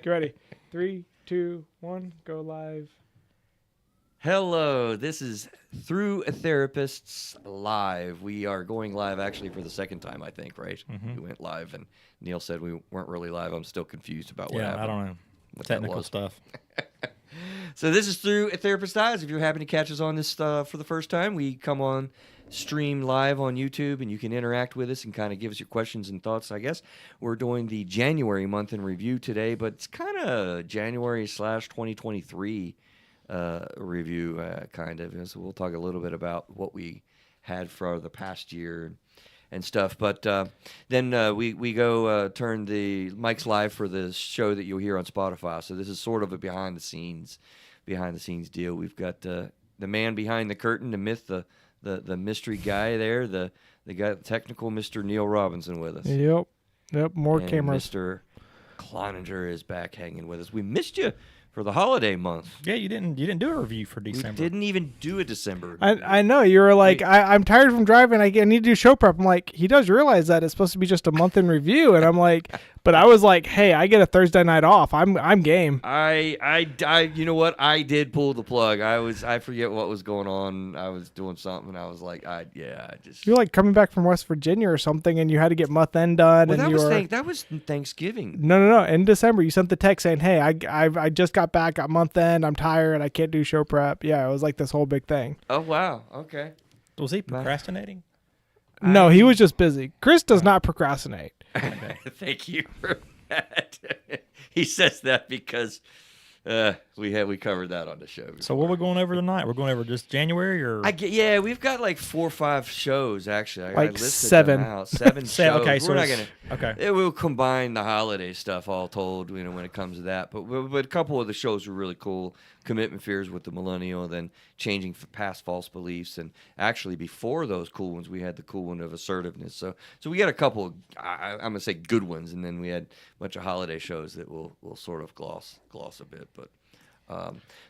You ready? 3, 2, 1, go live. Hello, this is Through a Therapist's Live. We are going live actually for the second time, I think, right? Mm-hmm. We went live, and Neil said we weren't really live. I'm still confused about what happened. Yeah, I don't know. Technical stuff. So this is Through a Therapist's Eyes. If you're happy to catch us on this for the first time, we come on stream live on YouTube, and you can interact with us and kind of give us your questions and thoughts, I guess. We're doing the January month in review today, but it's kind of January/2023 review, kind of. So we'll talk a little bit about what we had for the past year and stuff. But then we go turn the mics live for the show that you'll hear on Spotify. So this is sort of a behind the scenes deal. We've got the man behind the curtain, the myth, the mystery guy there, the guy, technical Mr. Neil Robinson with us. Yep. More and cameras. Mr. Cloninger is back hanging with us. We missed you for the holiday month. Yeah, you didn't do a review for December. We didn't even do a December. I know. You were like, I'm tired from driving. I need to do show prep. I'm like, he does realize that it's supposed to be just a month in review. And I'm like, but I was like, hey, I get a Thursday night off. I'm game. I you know what? I did pull the plug. I forget what was going on. I was doing something. I was like, I just. You're like coming back from West Virginia or something, and you had to get month end done. Well, and that was Thanksgiving. No. In December, you sent the text saying, hey, I just got back at month end. I'm tired. I can't do show prep. Yeah, it was like this whole big thing. Oh, wow. Okay. Was he procrastinating? No, he was just busy. Chris does not procrastinate. Thank you for that. He says that because we covered that on the show before. So what are we going over tonight? We're going over just January or? Yeah, we've got like 4 or 5 shows actually. Like I listed 7. them out. 7 shows. Okay, so we're not gonna. Okay. It will combine the holiday stuff, all told, when it comes to that. But a couple of the shows were really cool. Commitment Fears with the Millennial, then Changing Past False Beliefs, and actually before those cool ones, we had the cool one of Assertiveness. So we got a couple of, I'm gonna say good ones, and then we had a bunch of holiday shows that we'll sort of gloss a bit. But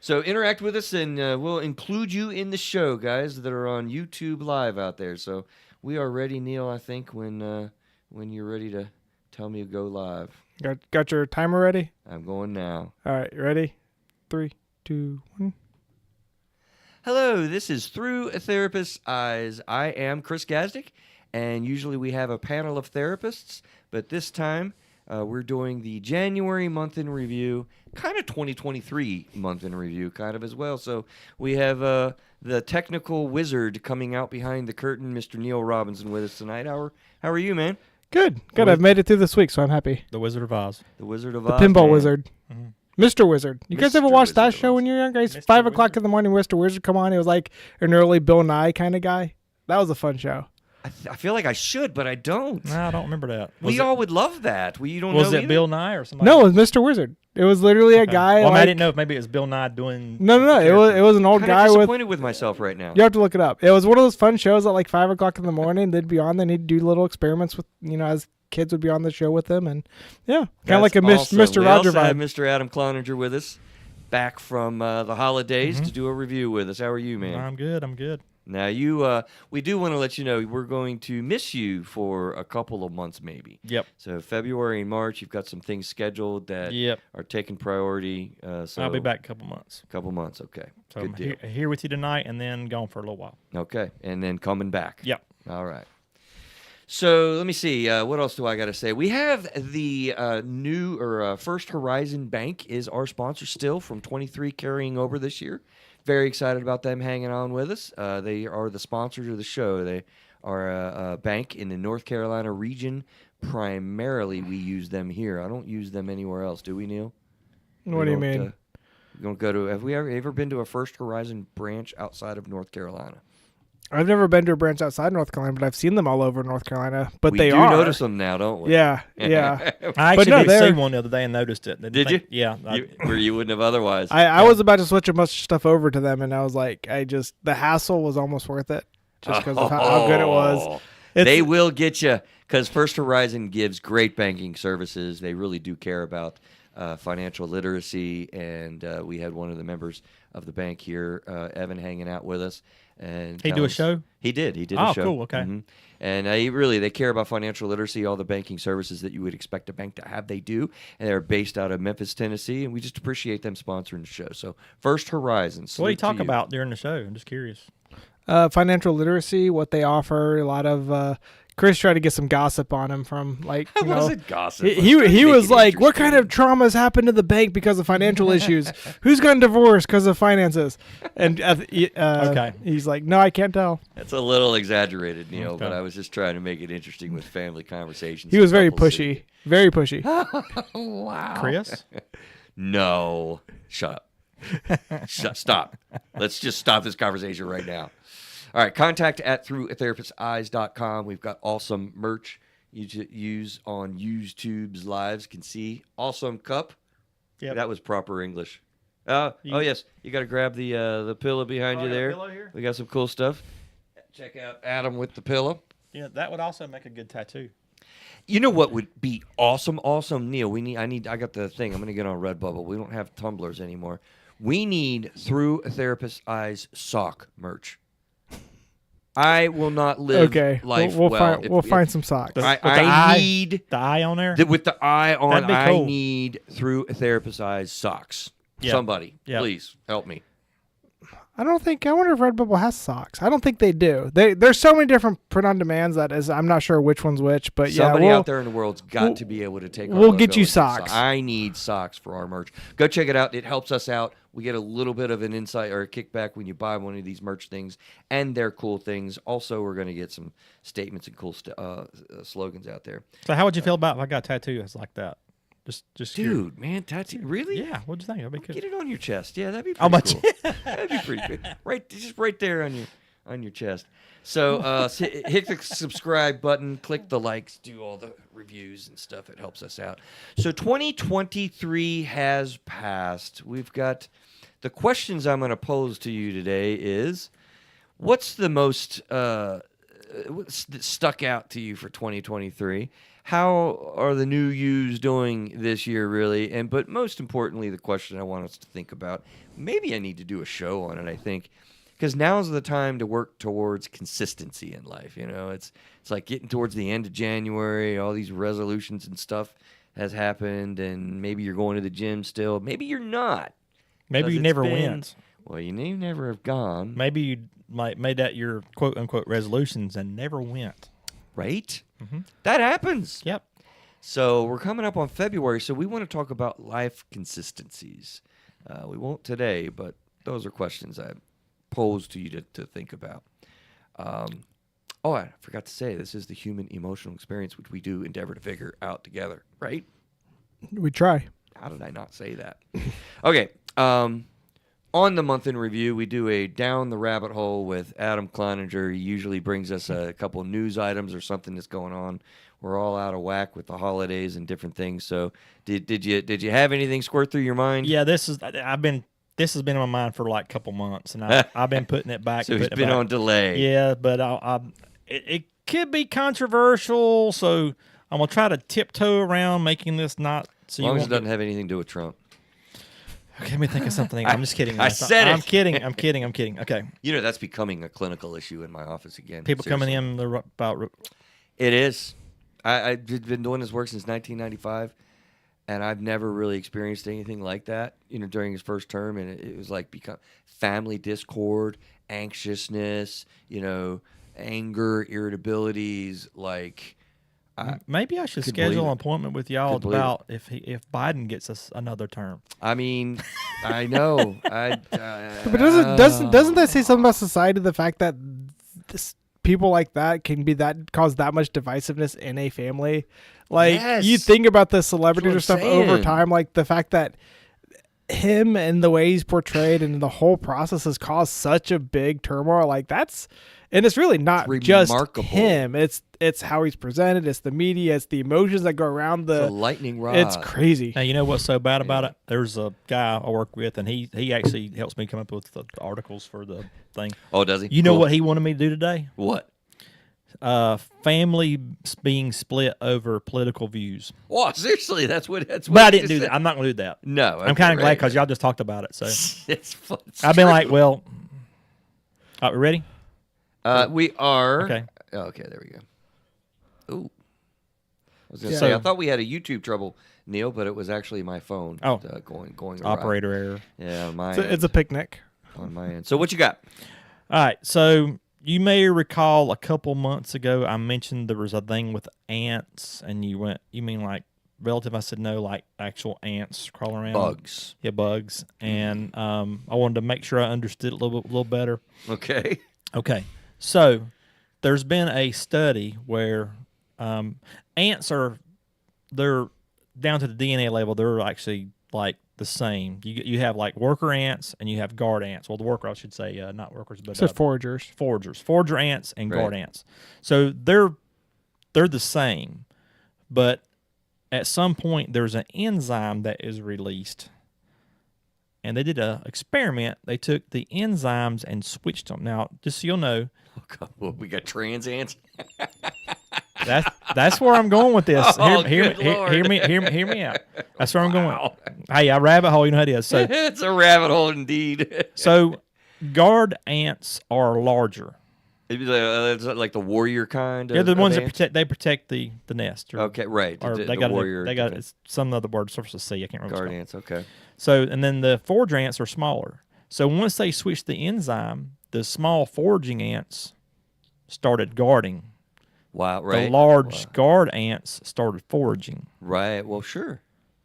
so interact with us, and we'll include you in the show, guys, that are on YouTube Live out there. So we are ready, Neil. I think when you're ready to tell me to go live. Got your timer ready? I'm going now. All right, you ready? 3, 2, 1. Hello, this is Through a Therapist's Eyes. I am Chris Gazdick, and usually we have a panel of therapists, but this time we're doing the January month in review, kind of 2023 month in review, kind of as well. So we have the technical wizard coming out behind the curtain, Mr. Neil Robinson, with us tonight. How are you, man? Good. I've made it through this week, so I'm happy. The Wizard of Oz. The Wizard of The Oz. Pinball man. Wizard. Mm-hmm. Mr. Wizard. You guys ever Mr. watched that Wizard show of when you were young, guys? Mr. 5 o'clock Wizard. in the morning, Mr. Wizard come on. It was like an early Bill Nye kind of guy. That was a fun show. I feel like I should, but I don't. No, I don't remember that. We all would love that. You don't Was know it either? Bill Nye or somebody? No, it was Mr. Wizard. It was literally a guy. Well, like, I didn't know if maybe it was Bill Nye doing. No. It was an old I'm guy with. disappointed with myself right now. You have to look it up. It was one of those fun shows at like 5 o'clock in the morning. They'd be on. They need to do little experiments with, as kids would be on the show with them, and yeah, kind of like a Awesome. Mr. We Roger also have vibe. Mr. Adam Cloninger with us, back from the holidays to do a review with us. How are you, man? I'm good. Now we do want to let you know we're going to miss you for a couple of months, maybe. Yep. So February and March, you've got some things scheduled that are taking priority. So I'll be back a couple months. Couple months, okay. So Good I'm deal. here with you tonight and then gone for a little while. Okay, and then coming back. Yep. All right. So let me see. What else do I got to say? We have the new First Horizon Bank is our sponsor still from 23 carrying over this year. Very excited about them hanging on with us. They are the sponsors of the show. They are a bank in the North Carolina region. Primarily, we use them here. I don't use them anywhere else. Do we, Neil? What do you mean? We don't go to. Have we ever been to a First Horizon branch outside of North Carolina? I've never been to a branch outside North Carolina, but I've seen them all over North Carolina. But We they do are. notice them now, don't we? Yeah. I But actually no, did see they're- one the other day and noticed it. Did you? Yeah. Where you wouldn't have otherwise. I was about to switch a bunch of stuff over to them, and I was like, the hassle was almost worth it, just because of how good it was. They will get you because First Horizon gives great banking services. They really do care about financial literacy, and we had one of the members of the bank here, Evan, hanging out with us. And He do a show? He did. He did Oh, a show. cool. Okay. Mhm. And they care about financial literacy, all the banking services that you would expect a bank to have. They do, and they're based out of Memphis, Tennessee, and we just appreciate them sponsoring the show. So First Horizon. So what do you salute to talk about during the show? I'm just curious. Financial literacy, what they offer. A lot of Chris tried to get some gossip on him from like That wasn't gossip. He was Make it like, what kind of interesting. traumas happened to the bank because of financial issues? Who's gotten divorced because of finances? And Okay. he's like, no, I can't tell. It's a little exaggerated, Neil, Okay. but I was just trying to make it interesting with family conversations. He was very Couples pushy, very pushy. Wow. Chris? No. Shut up. Stop. Let's just stop this conversation right now. All right. Contact at throughatherapisteyes.com. We've got awesome merch you use on Used Tubes Lives. Can see. Awesome cup. Yep. That was proper English. Oh, yes. You got to grab the pillow behind you there. Pillow here? We got some cool stuff. Check out Adam with the pillow. Yeah, that would also make a good tattoo. You know what would be awesome, Neil? I got the thing. I'm gonna get on Redbubble. We don't have tumblers anymore. We need Through a Therapist's Eyes sock merch. I will not live life we'll well. find some socks. I need The eye on there? with the eye on. That'd be I cool. need Through a Therapist's Eyes socks. Yep. Somebody, Yep. please help me. I wonder if Redbubble has socks. I don't think they do. There's so many different print-on-demands I'm not sure which one's which. But Somebody yeah, out there in the world's got to be able to take. Our we'll logo get you and do socks. I need socks for our merch. Go check it out. It helps us out. We get a little bit of an insight or a kickback when you buy one of these merch things, and they're cool things. Also, we're going to get some statements and cool slogans out there. So how would you feel about if I got a tattoo that's like that? Just curious. Dude, man, tattoo, really? Yeah, what'd you think? That'd be good. Get it on your chest. Yeah, that'd be How pretty much? cool. That'd be pretty good. Just right there on your chest. So hit the subscribe button, click the likes, do all the reviews and stuff. It helps us out. So 2023 has passed. We've got the questions I'm going to pose to you today is, what's the most stuck out to you for 2023? How are the new yous doing this year, really? But most importantly, the question I want us to think about, maybe I need to do a show on it, I think, because now's the time to work towards consistency in life. You know, it's like getting towards the end of January, all these resolutions and stuff has happened, and maybe you're going to the gym still. Maybe you're not. Maybe you never went. Well, you never have gone. Maybe you made that your quote unquote resolutions and never went. Right? Mm-hmm. That happens. Yep. So we're coming up on February, so we want to talk about life consistencies. We won't today, but those are questions I pose to you to think about. I forgot to say, this is the human emotional experience, which we do endeavor to figure out together, right? We try. How did I not say that? Okay. On the month in review, we do a down the rabbit hole with Adam Kleininger. He usually brings us a couple news items or something that's going on. We're all out of whack with the holidays and different things. So, did you have anything squirt through your mind? Yeah, this has been on my mind for like a couple months, and I've been putting it back. So it's been on delay. Yeah, but it could be controversial, so I'm gonna try to tiptoe around making this not. So As long as it doesn't have anything to do with Trump. Okay, let me think of something. I'm just kidding. I said it. I'm kidding. Okay. You know, that's becoming a clinical issue in my office again. People Seriously. coming in about. It is. I've been doing this work since 1995, and I've never really experienced anything like that, during his first term. And it was like become family discord, anxiousness, anger, irritabilities, like... Maybe I should could schedule believe an it. appointment with y'all Could believe about if Biden gets us another term. I mean, I know. But doesn't that say something about society? The fact that people like that can cause that much divisiveness in a family. Like Yes. you think about the celebrities or That's what stuff I'm over saying. time, like the fact that him and the way he's portrayed and the whole process has caused such a big turmoil. Like and it's really not just remarkable. him. It's how he's presented. It's the media. It's the emotions that go around It's a lightning rod. It's crazy. Now, you know what's so bad about it? There's a guy I work with, and he actually helps me come up with the articles for the thing. Oh, does he? You know Cool. what he wanted me to do today? What? family being split over political views. Oh, seriously, that's what. But I you didn't just do said. that. I'm not going to do that. No, I'm kind of glad because y'all just talked about it. So it's I've been true. like, well, we ready? We are. Okay. Oh, okay, there we go. Ooh. I was gonna Yeah. say, So- I thought we had a YouTube trouble, Neil, but it was actually my phone. Oh. Going awry. Operator error. Yeah, on my It's a picnic. on my end. So what you got? All right. So you may recall a couple months ago I mentioned there was a thing with ants, and you mean like relative? I said no, like actual ants crawling around. Bugs. Yeah, bugs. And I wanted to make sure I understood it a little better. Okay. Okay. So there's been a study where ants they're down to the DNA level. They're actually like the same. You have like worker ants and you have guard ants. Well, the worker, I should say, not workers, but It's foragers. forager ants and guard Right. ants. So they're the same, but at some point there's an enzyme that is released. And they did an experiment. They took the enzymes and switched them. Now, just so you'll know, Oh, God. Well, we got trans ants. that's where I'm going with this. Oh, hear good Lord. me out. That's where I'm going. Hey, a rabbit hole, you know how it is. So, It's a rabbit hole indeed. so guard ants are larger. It's like the warrior kind. They're the of ones that ant? protect the nest. Okay, right. Or the they got warrior. they got it's some other word starts with C. I can't remember. guard what ants. Okay. So, and then the forager ants are smaller. So once they switched the enzyme, the small foraging ants started guarding. Wow. Right. The large Wow. guard ants started foraging. Right. Well, sure.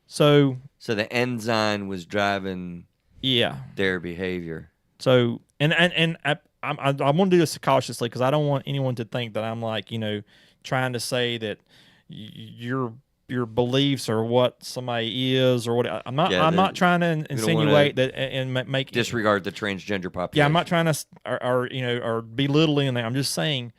So So the enzyme was driving yeah. their behavior. So and I want to do this cautiously because I don't want anyone to think that I'm like trying to say that your beliefs are what somebody is or what I'm not. Yeah, I'm not trying to insinuate that and make Disregard the transgender population. Yeah, I'm not trying to or belittling that. I'm just saying.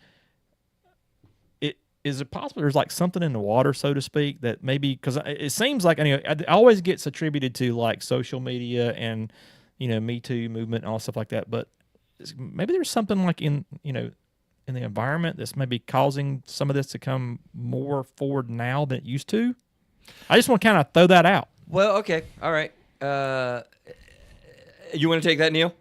Is it possible there's like something in the water, so to speak, that maybe because it seems like it always gets attributed to like social media and Me Too movement and all stuff like that, but maybe there's something like in the environment that's maybe causing some of this to come more forward now than it used to. I just want to kind of throw that out. Well, okay, all right. You want to take that, Neil?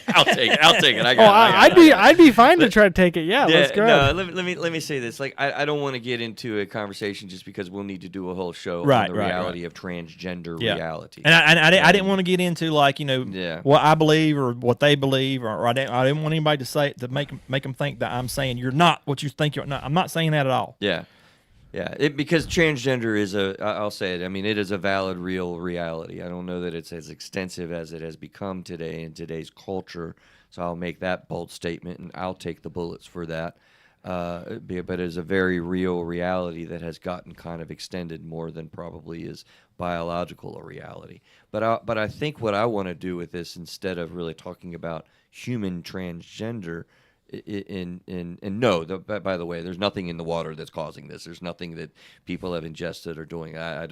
I'll take it. I got it. I'd be fine to try to take it. Yeah, let's go. No, let me say this. Like, I don't want to get into a conversation just because we'll need to do a whole show Right, on the right, reality of transgender reality. And I didn't want to get into like Yeah. what I believe or what they believe, or I didn't want anybody to say to make them think that I'm saying you're not what you think you're not. I'm not saying that at all. Yeah. Yeah, because transgender is I'll say it, I mean, it is a valid, real reality. I don't know that it's as extensive as it has become today in today's culture, so I'll make that bold statement, and I'll take the bullets for that. But it is a very real reality that has gotten kind of extended more than probably is biological a reality. But I think what I want to do with this, instead of really talking about human transgender, by the way, there's nothing in the water that's causing this. There's nothing that people have ingested or doing. I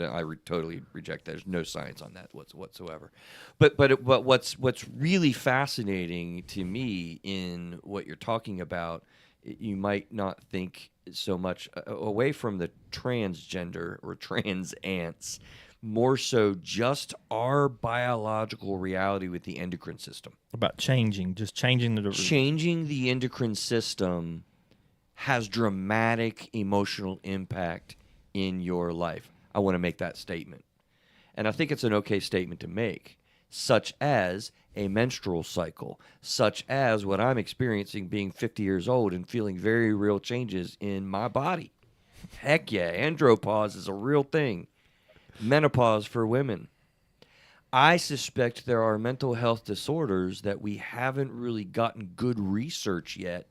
totally reject that. There's no science on that whatsoever. But what's really fascinating to me in what you're talking about, you might not think so much away from the transgender or trans ants, more so just our biological reality with the endocrine system. About changing the endocrine system has dramatic emotional impact in your life. I want to make that statement. And I think it's an okay statement to make, such as a menstrual cycle, such as what I'm experiencing being 50 years old and feeling very real changes in my body. Heck yeah, andropause is a real thing. Menopause for women. I suspect there are mental health disorders that we haven't really gotten good research yet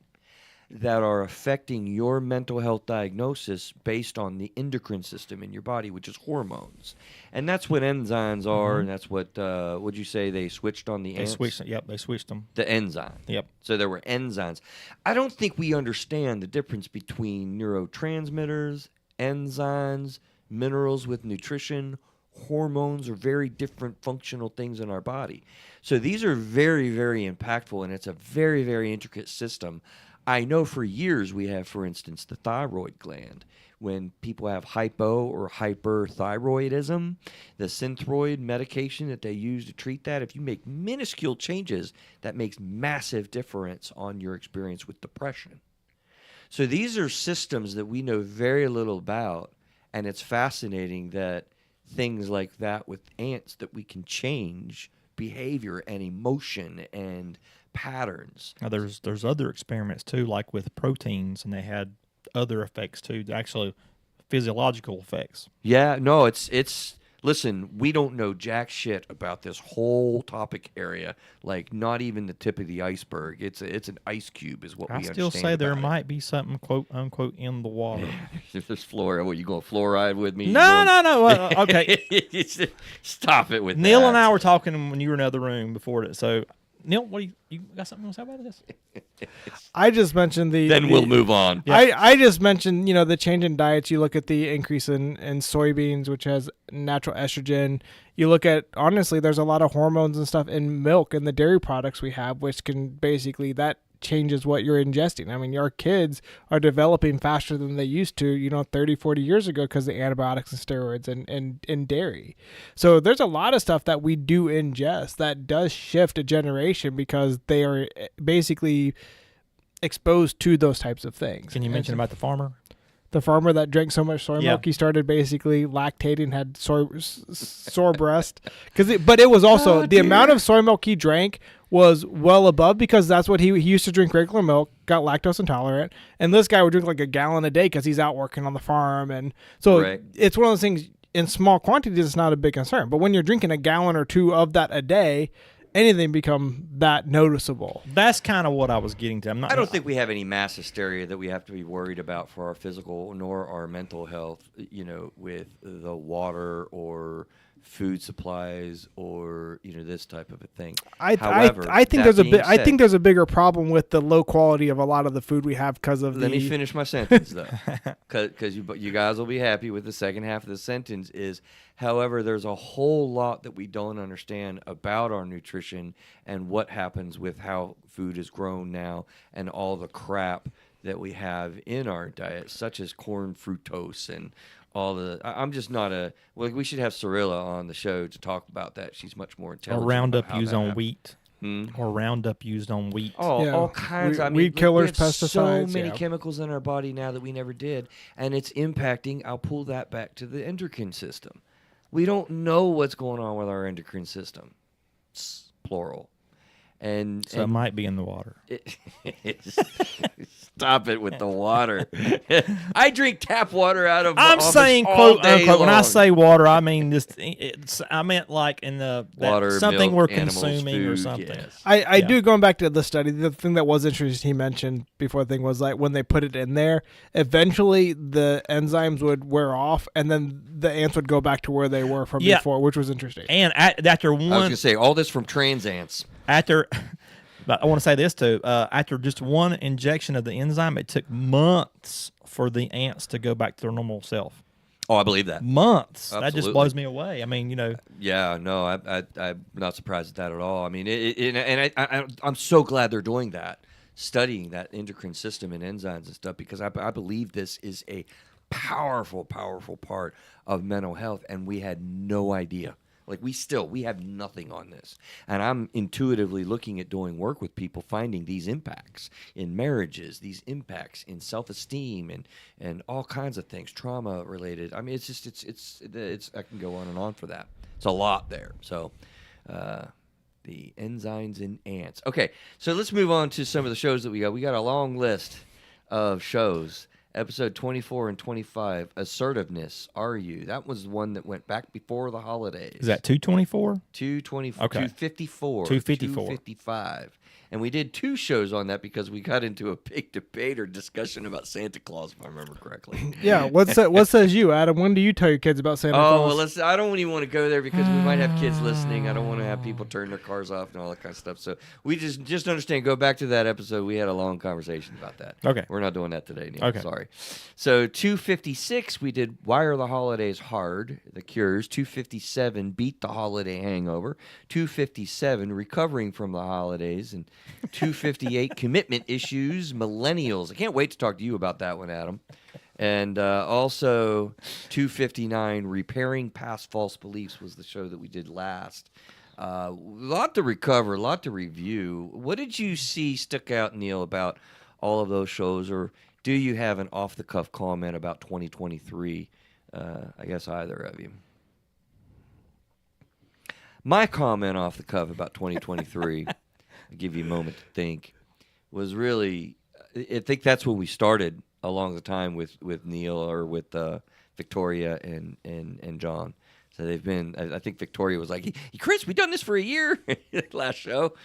that are affecting your mental health diagnosis based on the endocrine system in your body, which is hormones. And that's what enzymes are, and that's what would you say they switched on the ants? They switched them. The enzyme. Yep. So there were enzymes. I don't think we understand the difference between neurotransmitters, enzymes, minerals with nutrition. Hormones are very different functional things in our body. So these are very, very impactful, and it's a very, very intricate system. I know for years we have, for instance, the thyroid gland. When people have hypo or hyperthyroidism, the Synthroid medication that they use to treat that, if you make minuscule changes, that makes massive difference on your experience with depression. So these are systems that we know very little about, and it's fascinating that things like that with ants, that we can change behavior and emotion and patterns. Now, there's other experiments too, like with proteins, and they had other effects too, actually physiological effects. Yeah, no, it's listen, we don't know jack shit about this whole topic area, like not even the tip of the iceberg. It's an ice cube is what we I understand. still say there about it. might be something quote unquote in the water. There's fluoride. What, you going fluoride with me? No. Okay. Stop it with Neil that. and I were talking when you were in the other room before it. So, Neil, what do you got something to say about this? I just mentioned Then we'll move on. I just mentioned, the change in diets. You look at the increase in soybeans, which has natural estrogen. You look at, honestly, there's a lot of hormones and stuff in milk and the dairy products we have, which can basically, that changes what you're ingesting. I mean, our kids are developing faster than they used to, 30, 40 years ago because of the antibiotics and steroids and dairy. So there's a lot of stuff that we do ingest that does shift a generation because they are basically exposed to those types of things. Can you mention about the farmer? The farmer that drank so much soy milk, he started basically lactating, had sore breast. But it was also the amount of soy milk he drank was well above, because that's what he used to drink regular milk, got lactose intolerant, and this guy would drink like a gallon a day because he's out working on the farm, and so it's one of those things. In small quantities, it's not a big concern, but when you're drinking a gallon or two of that a day, anything become that noticeable. That's kind of what I was getting to. I don't think we have any mass hysteria that we have to be worried about for our physical nor our mental health, with the water or food supplies or this type of a thing. However, I think there's a bigger problem with the low quality of a lot of the food we have because of Let me finish my sentence though, because you guys will be happy with the second half of the sentence. Is however, there's a whole lot that we don't understand about our nutrition and what happens with how food is grown now and all the crap that we have in our diet, such as corn fructose and all the. I'm just not a. Well, we should have Cirilla on the show to talk about that. She's much more intelligent. Or Roundup used on wheat. Hmm? Or Roundup used on wheat. All kinds. Weed killers, we have pesticides. So many chemicals in our body now that we never did, and it's impacting. I'll pull that back to the endocrine system. We don't know what's going on with our endocrine system. It's plural. And it might be in the water. Stop it with the water. I drink tap water out of. I'm saying quote unquote. When I say water, I mean just. I meant like in the water, something milk, we're animals, consuming food, or something. Yes. I do, going back to the study, the thing that was interesting he mentioned before the thing was like when they put it in there, eventually the enzymes would wear off and then the ants would go back to where they were from before, which was interesting. And after one, I was gonna say all this from trans ants. But I want to say this too. After just one injection of the enzyme, it took months for the ants to go back to their normal self. Oh, I believe that. Months. Absolutely. That just blows me away. I mean, Yeah, no, I'm not surprised at that at all. I mean, I'm so glad they're doing that, studying that endocrine system and enzymes and stuff, because I believe this is a powerful, powerful part of mental health, and we had no idea. Like we have nothing on this. And I'm intuitively looking at doing work with people, finding these impacts in marriages, these impacts in self-esteem and all kinds of things, trauma related. I mean, it's just, it's I can go on and on for that. It's a lot there. So, the enzymes in ants. Okay. So let's move on to some of the shows that we got. We got a long list of shows. Episode 24 and 25, Assertiveness, Are You? That was the one that went back before the holidays. Is that 224? 224. Okay. 254. 255. And we did two shows on that because we got into a big debate or discussion about Santa Claus, if I remember correctly. Yeah, what says you, Adam? When do you tell your kids about Santa Claus? Oh, well, I don't even want to go there because we might have kids listening. I don't want to have people turn their cars off and all that kind of stuff. So we just understand, go back to that episode. We had a long conversation about that. Okay. We're not doing that today, Neil. Okay. Sorry. Sorry. So 256, we did Why Are the Holidays Hard? The Cures. 257, Beat the Holiday Hangover. 257, Recovering from the Holidays. And 258, Commitment Issues, Millennials. I can't wait to talk to you about that one, Adam. And also 259, Repairing Past False Beliefs was the show that we did last. A lot to recover, a lot to review. What did you see stick out, Neil, about all of those shows? Or do you have an off-the-cuff comment about 2023? I guess either of you. My comment off the cuff about 2023, I'll give you a moment to think, was really, I think that's when we started along the time with Neil or with Victoria and John. So they've been, I think Victoria was like, Chris, we've done this for a year. Last show.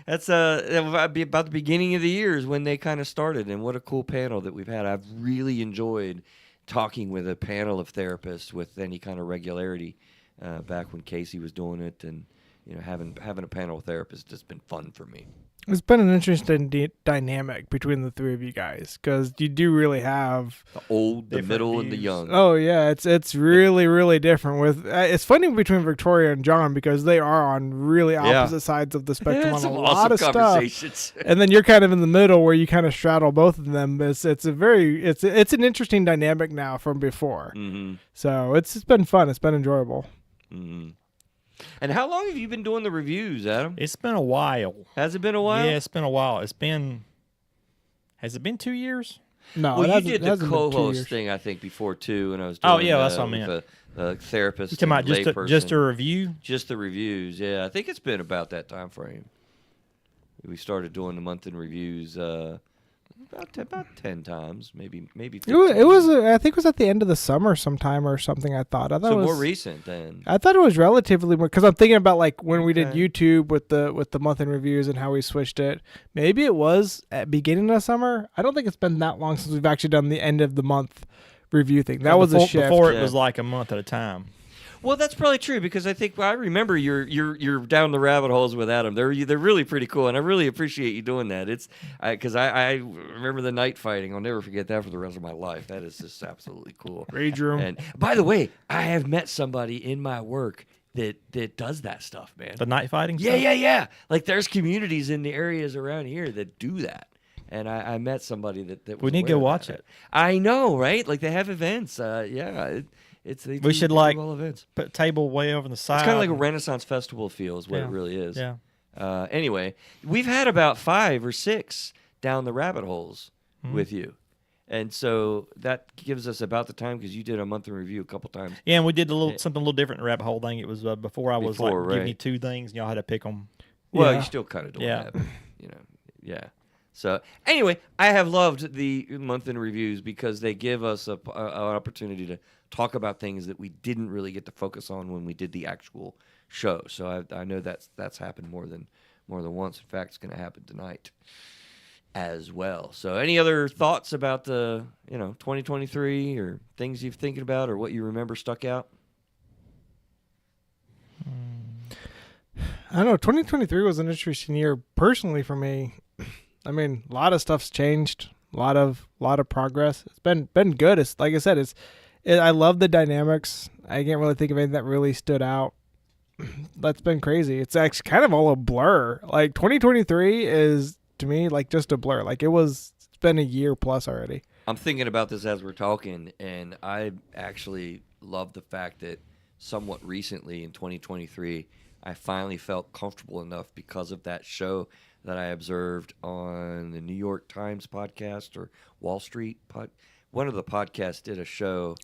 That's about the beginning of the year is when they kind of started. And what a cool panel that we've had. I've really enjoyed talking with a panel of therapists with any kind of regularity back when Casey was doing it. And, having a panel of therapists has been fun for me. It's been an interesting dynamic between the three of you guys because you do really have the old, the middle, and the young. Oh yeah, it's really really different. With it's funny between Victoria and John because they are on really opposite sides of the spectrum on a lot of stuff. And then you're kind of in the middle where you kind of straddle both of them. It's an interesting dynamic now from before. Mm-hmm. So it's been fun. It's been enjoyable. Mm-hmm. And how long have you been doing the reviews, Adam? It's been a while. Has it been a while? Yeah, it's been a while. Has it been 2 years? No. Well, you did the co-host thing, I think, before too, and I was doing. Oh yeah, that's what I meant. The therapist. You talking about just a review? Just the reviews. Yeah, I think it's been about that time frame. We started doing the month in reviews. About 10 times, maybe 15. It was I think it was at the end of the summer sometime or something. I thought it was more recent then. I thought it was relatively more because I'm thinking about like when we did YouTube with the month in reviews and how we switched it. Maybe it was at beginning of summer. I don't think it's been that long since we've actually done the end of the month review thing. That was a shift. Before it was like a month at a time. Well, that's probably true because I remember you're down the rabbit holes with Adam. They're really pretty cool, and I really appreciate you doing that. It's because I remember the night fighting. I'll never forget that for the rest of my life. That is just absolutely cool. Rage room. And by the way, I have met somebody in my work that does that stuff, man. The night fighting Yeah, stuff? yeah. Like there's communities in the areas around here that do that. And I met somebody that was we need to go watch it. I know, right? Like they have events. We should put a table way over the side. It's kind of like a Renaissance festival feel is what it really is. Yeah. Anyway, we've had about 5 or 6 down the rabbit holes with you. And so that gives us about the time because you did a month in review a couple times. Yeah, and we did something a little different in the rabbit hole thing. It was before I was giving you 2 things and y'all had to pick them. Well, you still kind of do that. But, yeah. So anyway, I have loved the month in reviews because they give us an opportunity to talk about things that we didn't really get to focus on when we did the actual show. So I know that's happened more than once. In fact, it's going to happen tonight as well. So any other thoughts about the 2023 or things you've thinking about or what you remember stuck out? I don't know. 2023 was an interesting year personally for me. I mean, a lot of stuff's changed. A lot of progress. It's been good. It's like I said. I love the dynamics. I can't really think of anything that really stood out. That's been crazy. It's actually kind of all a blur. Like 2023 is to me like just a blur. Like it's been a year plus already. I'm thinking about this as we're talking, and I actually love the fact that somewhat recently in 2023, I finally felt comfortable enough because of that show that I observed on the New York Times podcast or Wall Street one of the podcasts did a show,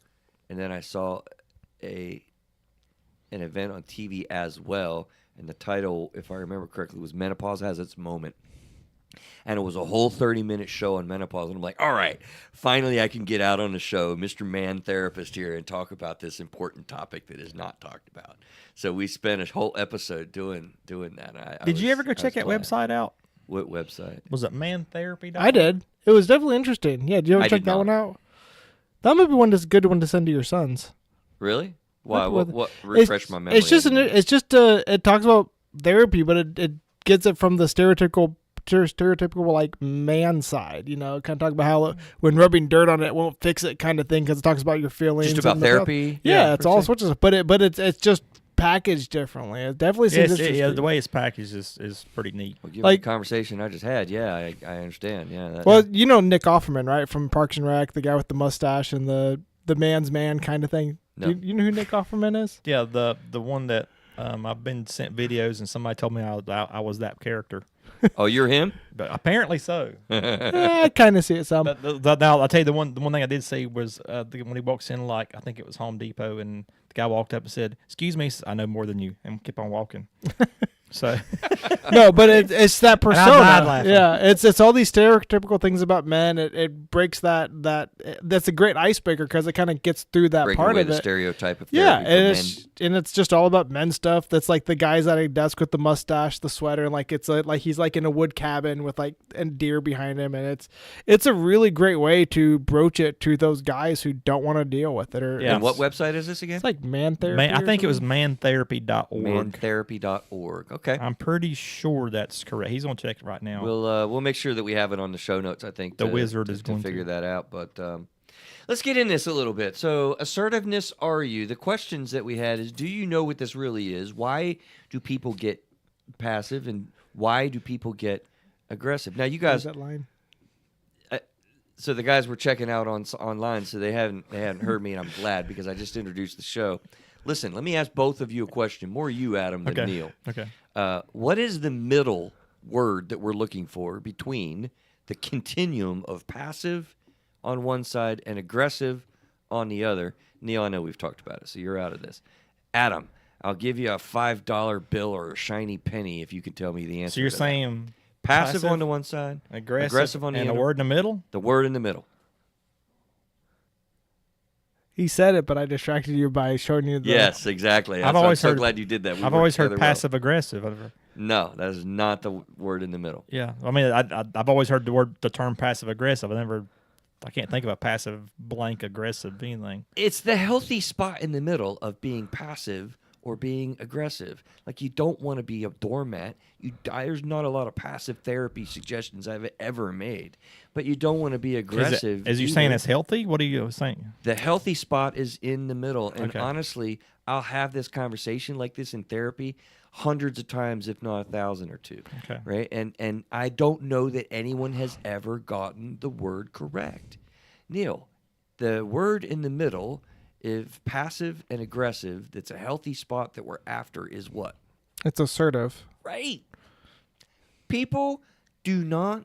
and then I saw an event on TV as well, and the title, if I remember correctly, was Menopause Has Its Moment. And it was a whole 30-minute show on menopause, and I'm like, all right, finally I can get out on the show, Mr. Man Therapist here, and talk about this important topic that is not talked about. So we spent a whole episode doing that. Did you ever go check that website out? What website? Was it mantherapy.com? I did. It was definitely interesting. Yeah, did you ever check that one out? That might be good one to send to your sons. Really? Why? What refresh my memory? It talks about therapy, but it gets it from the stereotypical stereotypical like man side. You know, kind of talk about how when rubbing dirt on it won't fix it, kind of thing, because it talks about your feelings. Just about and therapy. Yeah, it's all se. sorts of stuff. But it's just packaged differently. It definitely seems interesting. The way it's packaged is pretty neat. Well, given Like- the conversation I just had, yeah, I understand. Yeah. That, Well, you know Nick Offerman, right, from Parks and Rec, the guy with the mustache and the man's man kind of thing. No. You know who Nick Offerman is? Yeah, the one that I've been sent videos and somebody told me I was that character, oh, you're him? but apparently so. I kind of see it some. But now I'll tell you the one thing I did see was when he walks in, like I think it was Home Depot, and the guy walked up and said, "Excuse me, I know more than you," and kept on walking. So No, but it's that persona. died laughing. Yeah, it's all these stereotypical things about men. It breaks that's a great icebreaker because it kind of gets through that Breaking part away of the it. stereotype of Yeah, therapy and it's just all about men stuff. That's like the guys at a desk with the mustache, the sweater, and like like he's like in a wood cabin with like a deer behind him, and it's a really great way to broach it to those guys who don't want to deal with it. Or Yeah. And what website is this again? it's like man therapy. I think it was something. mantherapy.org. Mantherapy.org. Okay. I'm pretty sure that's correct. He's gonna check it right now. We'll make sure that we have it on the show notes. I think The wizard is to going figure to. that out. But let's get in this a little bit. So, assertiveness. Are you? The questions that we had is: do you know what this really is? Why do people get passive, and why do people get aggressive? Now, you What is guys. that line? So the guys were checking out online, so they hadn't heard me, and I'm glad because I just introduced the show. Listen, let me ask both of you a question. More you, Adam, than Okay. Neil. Okay. What is the middle word that we're looking for between the continuum of passive on one side and aggressive on the other? Neil, I know we've talked about it, so you're out of this. Adam, I'll give you a $5 bill or a shiny penny if you can tell me the answer. So you're to that. saying passive on the one side, aggressive on the and other. a word in the middle? The word in the middle. He said it, but I distracted you by showing you the. Yes, exactly. I've I'm always so heard- glad you did that. We I've worked always heard together well. passive aggressive. No, that is not the word in the middle. Yeah, I mean, I've always heard the term passive aggressive. I can't think of a passive blank aggressive anything. It's the healthy spot in the middle of being passive or being aggressive. Like you don't want to be a doormat. There's not a lot of passive therapy suggestions I've ever made, but you don't want to be aggressive. Is you saying it's healthy? What are you saying? The healthy spot is in the middle. And Okay. honestly, I'll have this conversation like this in therapy hundreds of times, if not 1,000 or two. Okay. Right? And I don't know that anyone has ever gotten the word correct. Neil, the word in the middle, if passive and aggressive, that's a healthy spot that we're after is what? It's assertive. Right. People do not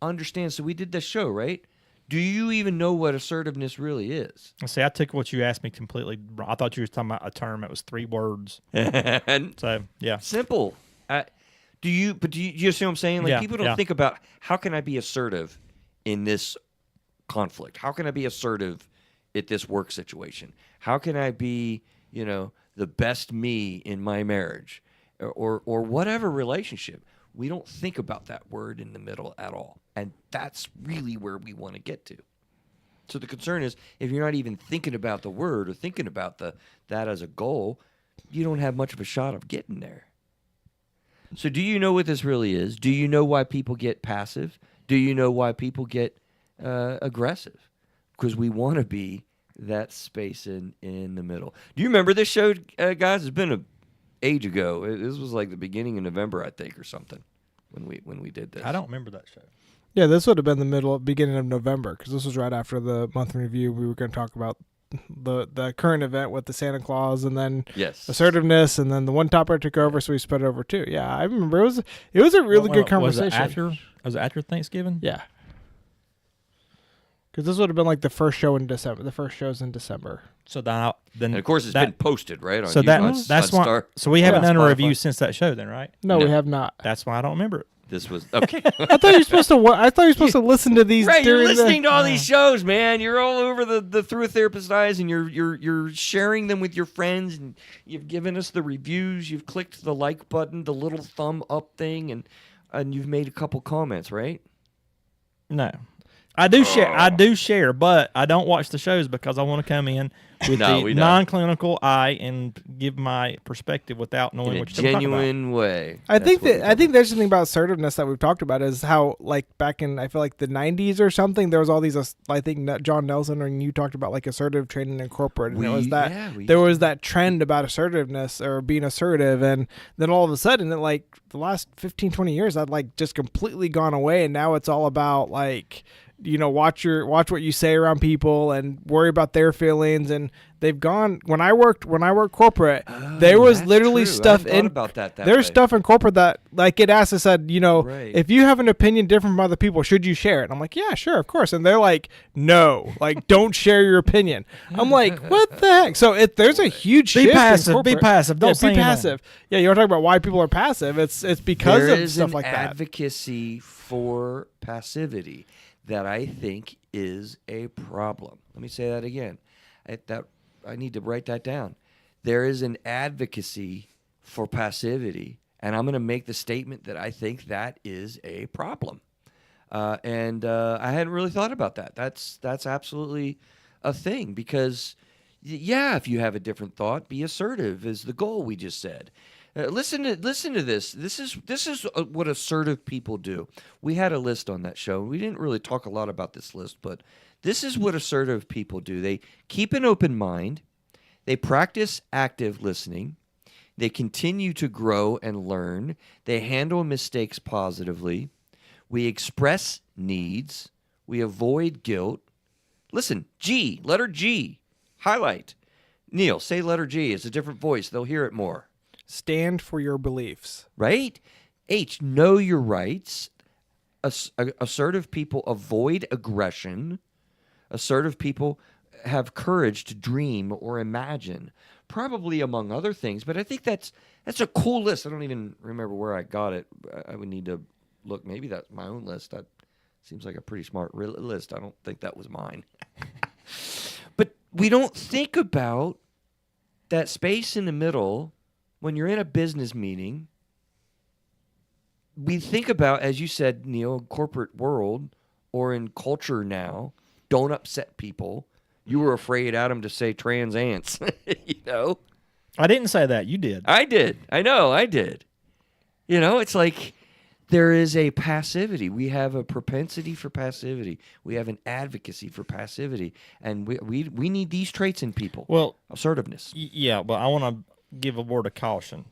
understand. So we did this show, right? Do you even know what assertiveness really is? See, I took what you asked me completely wrong. I thought you were talking about a term that was 3 words. And So yeah, simple. Do you see what I'm saying? Like Yeah, people don't yeah. think about how can I be assertive in this conflict? How can I be assertive at this work situation? How can I be, the best me in my marriage or whatever relationship? We don't think about that word in the middle at all. And that's really where we want to get to. So the concern is if you're not even thinking about the word or thinking about that as a goal, you don't have much of a shot of getting there. So do you know what this really is? Do you know why people get passive? Do you know why people get aggressive? Because we want to be that space in the middle. Do you remember this show, guys? It's been an age ago. This was like the beginning of November, I think, or something when we did this. I don't remember that show. Yeah, this would have been the beginning of November because this was right after the month in review. We were going to talk about the current event with the Santa Claus and then Yes. assertiveness, and then the one topic took over, so we spread it over too. Yeah, I remember it was a really good conversation. Was it after Thanksgiving? Yeah, because this would have been like the first show in December. The first show's in December. So then And of course, it's been posted, right? On So that's on why. Star. So we haven't done a Spotify. review since that show, then, right? No, No. we have not. That's why I don't remember it. This was okay. I thought you were supposed to. I thought you were supposed to listen to these. Right, you're during listening the, to all these shows, man. You're all over the Through a Therapist's Eyes, and you're sharing them with your friends, and you've given us the reviews. You've clicked the like button, the little thumb up thing, and you've made a couple comments, right? No. I do share, but I don't watch the shows because I want to come in with No, the we don't. non-clinical eye and give my perspective without knowing In a what you're talking about. genuine way. I That's think what we're that talking about. there's something about assertiveness that we've talked about is how like back in I feel like the 90s or something there was all these I think John Nelson and you talked about like assertive training in corporate and it was that there was that trend about assertiveness or being assertive and then all of a sudden like the last 15 20 years that like just completely gone away and now it's all about like watch what you say around people and worry about their feelings and they've gone when I worked corporate there was literally true. stuff in about that there's way. stuff in corporate that like it asked us said Right. if you have an opinion different from other people should you share it and I'm like yeah sure of course and they're like no like don't share your opinion I'm like what the heck so there's a huge Be shift in passive. Be corporate. passive. Don't say be anything. passive yeah you're talking about why people are passive it's because There of is stuff an like that advocacy for passivity that I think is a problem. Let me say that again. I need to write that down. There is an advocacy for passivity, and I'm going to make the statement that I think that is a problem. And I hadn't really thought about that. That's absolutely a thing because, yeah, if you have a different thought, be assertive is the goal we just said. Listen to this. This is what assertive people do. We had a list on that show. We didn't really talk a lot about this list, but this is what assertive people do. They keep an open mind. They practice active listening. They continue to grow and learn. They handle mistakes positively. We express needs. We avoid guilt. Listen, G, letter G, highlight. Neil, say letter G. It's a different voice. They'll hear it more. stand for your beliefs Right? H, know your rights. Assertive people avoid aggression. Assertive people have courage to dream or imagine, probably among other things. But I think that's a cool list. I don't even remember where I got it. I would need to look. Maybe that's my own list. That seems like a pretty smart list. I don't think that was mine. But we don't think about that space in the middle when you're in a business meeting. We think about, as you said, Neil, corporate world or in culture now, don't upset people. You were afraid, Adam, to say trans ants. I didn't say that. You did. I did. I know, I did. It's like there is a passivity. We have a propensity for passivity. We have an advocacy for passivity. And we need these traits in people. Well, assertiveness. Yeah, but I want to give a word of caution.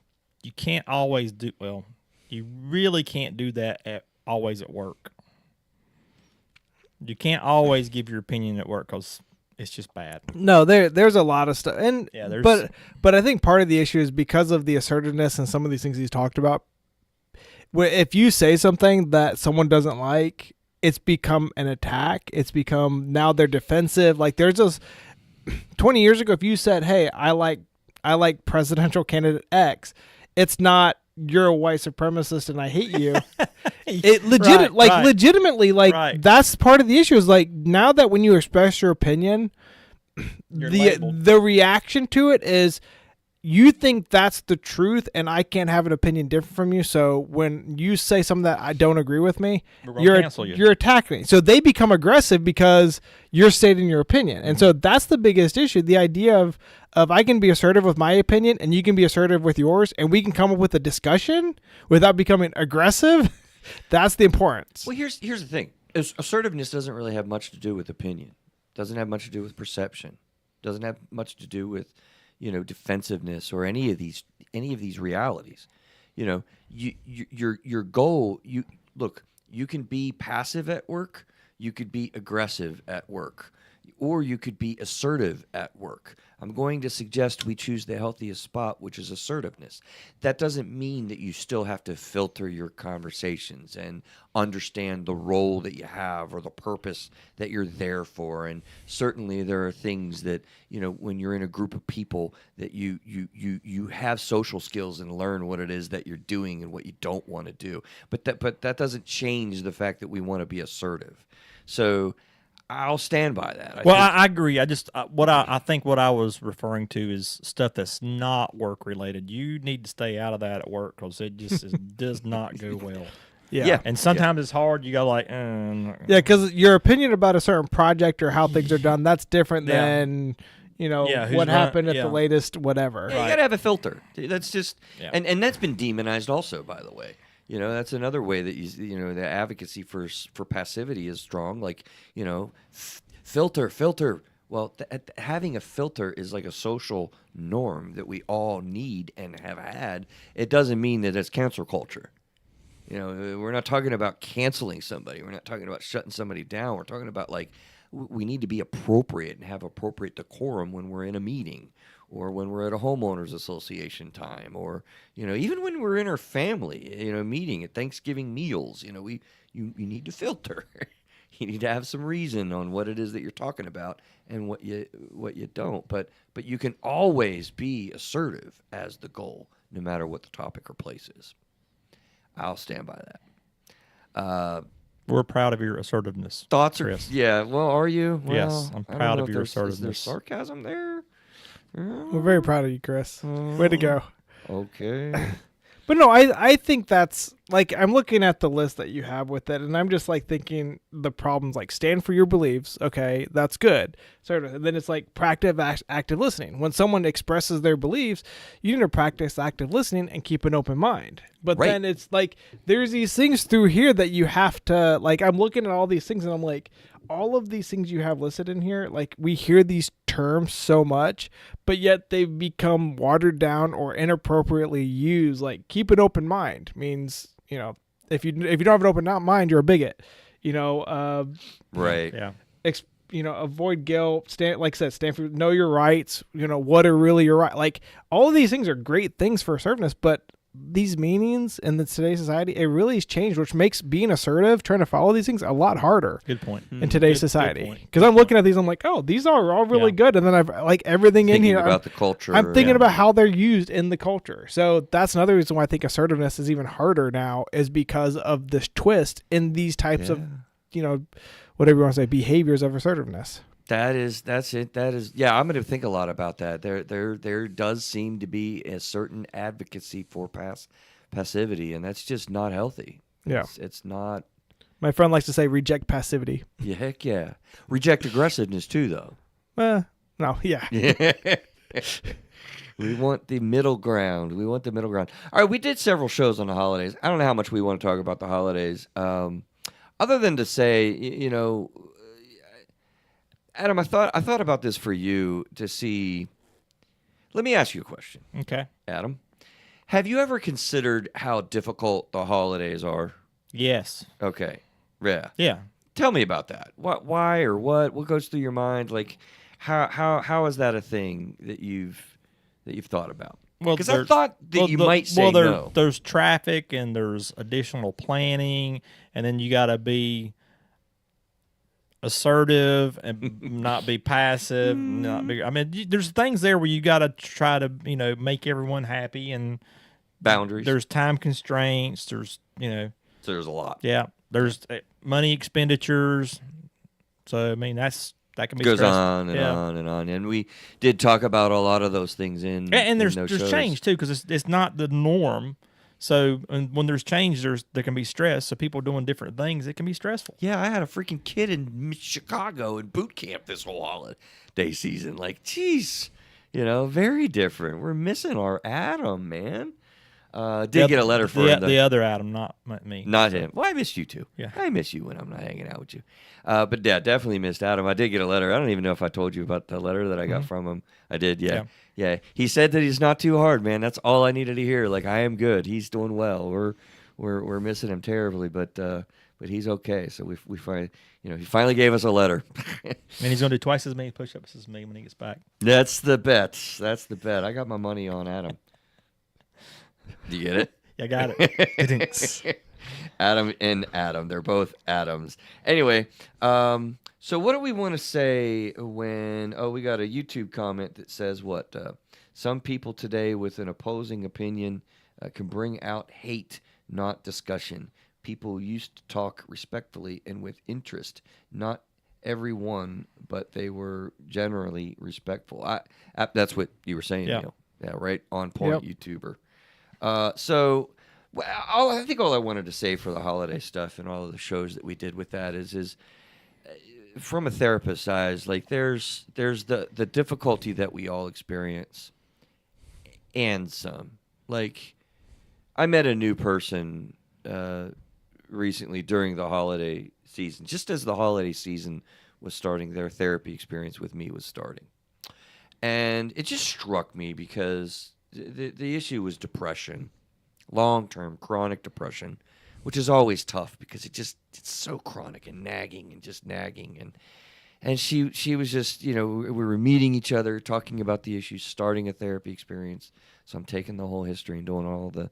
You can't always do well. You really can't do that always at work. You can't always give your opinion at work because it's just bad. No, there's a lot of stuff, and Yeah, there's- but I think part of the issue is because of the assertiveness and some of these things he's talked about. If you say something that someone doesn't like, it's become an attack. It's become now they're defensive. Like there's those 20 years ago, if you said, "Hey, I like presidential candidate X," it's not you're a white supremacist and I hate you. Legitimately, Right. that's part of the issue. Is like now that when you express your opinion, You're labeled. the reaction to it is you think that's the truth and I can't have an opinion different from you. So when you say something that I don't agree with me, We're gonna cancel you. you're attacking me. So they become aggressive because you're stating your opinion. And so that's the biggest issue. The idea of I can be assertive with my opinion and you can be assertive with yours and we can come up with a discussion without becoming aggressive. That's the importance. Well, here's the thing. Assertiveness doesn't really have much to do with opinion. Doesn't have much to do with perception. Doesn't have much to do with, defensiveness or any of these realities. Your goal. You can be passive at work. You could be aggressive at work, or you could be assertive at work. I'm going to suggest we choose the healthiest spot, which is assertiveness. That doesn't mean that you still have to filter your conversations and understand the role that you have or the purpose that you're there for. And certainly there are things that, when you're in a group of people that you have social skills and learn what it is that you're doing and what you don't want to do. But that doesn't change the fact that we want to be assertive. So I'll stand by that. I agree. I think what I was referring to is stuff that's not work related. You need to stay out of that at work because it just does not go well. Yeah. And sometimes it's hard. You go like, Yeah, because your opinion about a certain project or how things are done, that's different than, who's what happened at yeah. the latest whatever. Yeah, you gotta have a filter. That's just, Yeah. and that's been demonized also, by the way. That's another way that the advocacy for passivity is strong. Like, filter. Well, having a filter is like a social norm that we all need and have had. It doesn't mean that it's cancel culture. We're not talking about canceling somebody. We're not talking about shutting somebody down. We're talking about like we need to be appropriate and have appropriate decorum when we're in a meeting or when we're at a homeowners association time or, even when we're in our family, meeting at Thanksgiving meals, you need to filter. You need to have some reason on what it is that you're talking about and what you don't. But you can always be assertive as the goal, no matter what the topic or place is. I'll stand by that. We're proud of your assertiveness. Thoughts are, Chris. yeah. Well, are you? Well, Yes, I'm proud of your assertiveness. Is there sarcasm there? We're very proud of you, Chris. Way to go. Okay. But no, I think that's like I'm looking at the list that you have with it, and I'm just like thinking the problems like stand for your beliefs. Okay, that's good. Sort of. And then it's like practice active listening. When someone expresses their beliefs, you need to practice active listening and keep an open mind. But Right. then it's like there's these things through here that you have to like. I'm looking at all these things, and I'm like, all of these things you have listed in here, like we hear these terms so much, but yet they've become watered down or inappropriately used. Like keep an open mind means, if you don't have an open mind, you're a bigot. Right. Yeah. Avoid guilt. Like I said, stand for know your rights. What are really your rights. Like all of these things are great things for assertiveness, but these meanings in today's society, it really has changed, which makes being assertive, trying to follow these things, a lot harder Good point. in today's Good society. point. Because I'm looking at these, I'm like, oh, these are all really good, and then I've like everything in Thinking here. about the culture. I'm thinking about how they're used in the culture. So that's another reason why I think assertiveness is even harder now, is because of this twist in these types of, whatever you want to say, behaviors of assertiveness. That's it. Yeah, I'm going to think a lot about that. There does seem to be a certain advocacy for passivity, and that's just not healthy. Yeah. It's not. My friend likes to say reject passivity. Yeah, heck yeah. Reject aggressiveness too, though. No, yeah. We want the middle ground. All right, we did several shows on the holidays. I don't know how much we want to talk about the holidays. Other than to say, Adam, I thought about this for you to see. Let me ask you a question. Okay. Adam, have you ever considered how difficult the holidays are? Yes. Okay. Yeah. Yeah. Tell me about that. Why or what goes through your mind? Like how is that a thing that you've thought about? Well, because I thought that you might say no. There's traffic and there's additional planning, and then you got to be assertive and not be passive. There's things there where you got to try to make everyone happy, and boundaries. There's time constraints. There's So there's a lot. Yeah. There's money expenditures. So that can be goes stressful. on and on and on, and we did talk about a lot of those things and there's shows. change too, because it's not the norm. So when there's change, there can be stress. So people doing different things, it can be stressful. Yeah, I had a freaking kid in Chicago in boot camp this whole holiday season. Like, geez, very different. We're missing our Adam, man. Did get a letter for the other Adam, not me. Not him. Well, I missed you too. Yeah. I miss you when I'm not hanging out with you. But yeah, definitely missed Adam. I did get a letter. I don't even know if I told you about the letter that I got from him. I did, yeah. He said that he's not too hard, man. That's all I needed to hear. Like, I am good. He's doing well. We're missing him terribly, but he's okay. So we finally, he finally gave us a letter. And he's gonna do twice as many push-ups as me when he gets back. That's the bet. I got my money on Adam. Do you get it? Yeah, I got it. Adam and Adam. They're both Adams. Anyway, so what do we want to say when... Oh, we got a YouTube comment that says what? Some people today with an opposing opinion can bring out hate, not discussion. People used to talk respectfully and with interest. Not everyone, but they were generally respectful. That's what you were saying, Neil. Yeah, right on point, YouTuber. So Well, I think all I wanted to say for the holiday stuff and all of the shows that we did with that is from a therapist's eyes, like there's the difficulty that we all experience and some. Like I met a new person recently during the holiday season, just as the holiday season was starting, their therapy experience with me was starting. And it just struck me because the issue was depression, long-term chronic depression, which is always tough because it's so chronic and nagging and just nagging. And she was just, we were meeting each other, talking about the issues, starting a therapy experience. So I'm taking the whole history and doing all the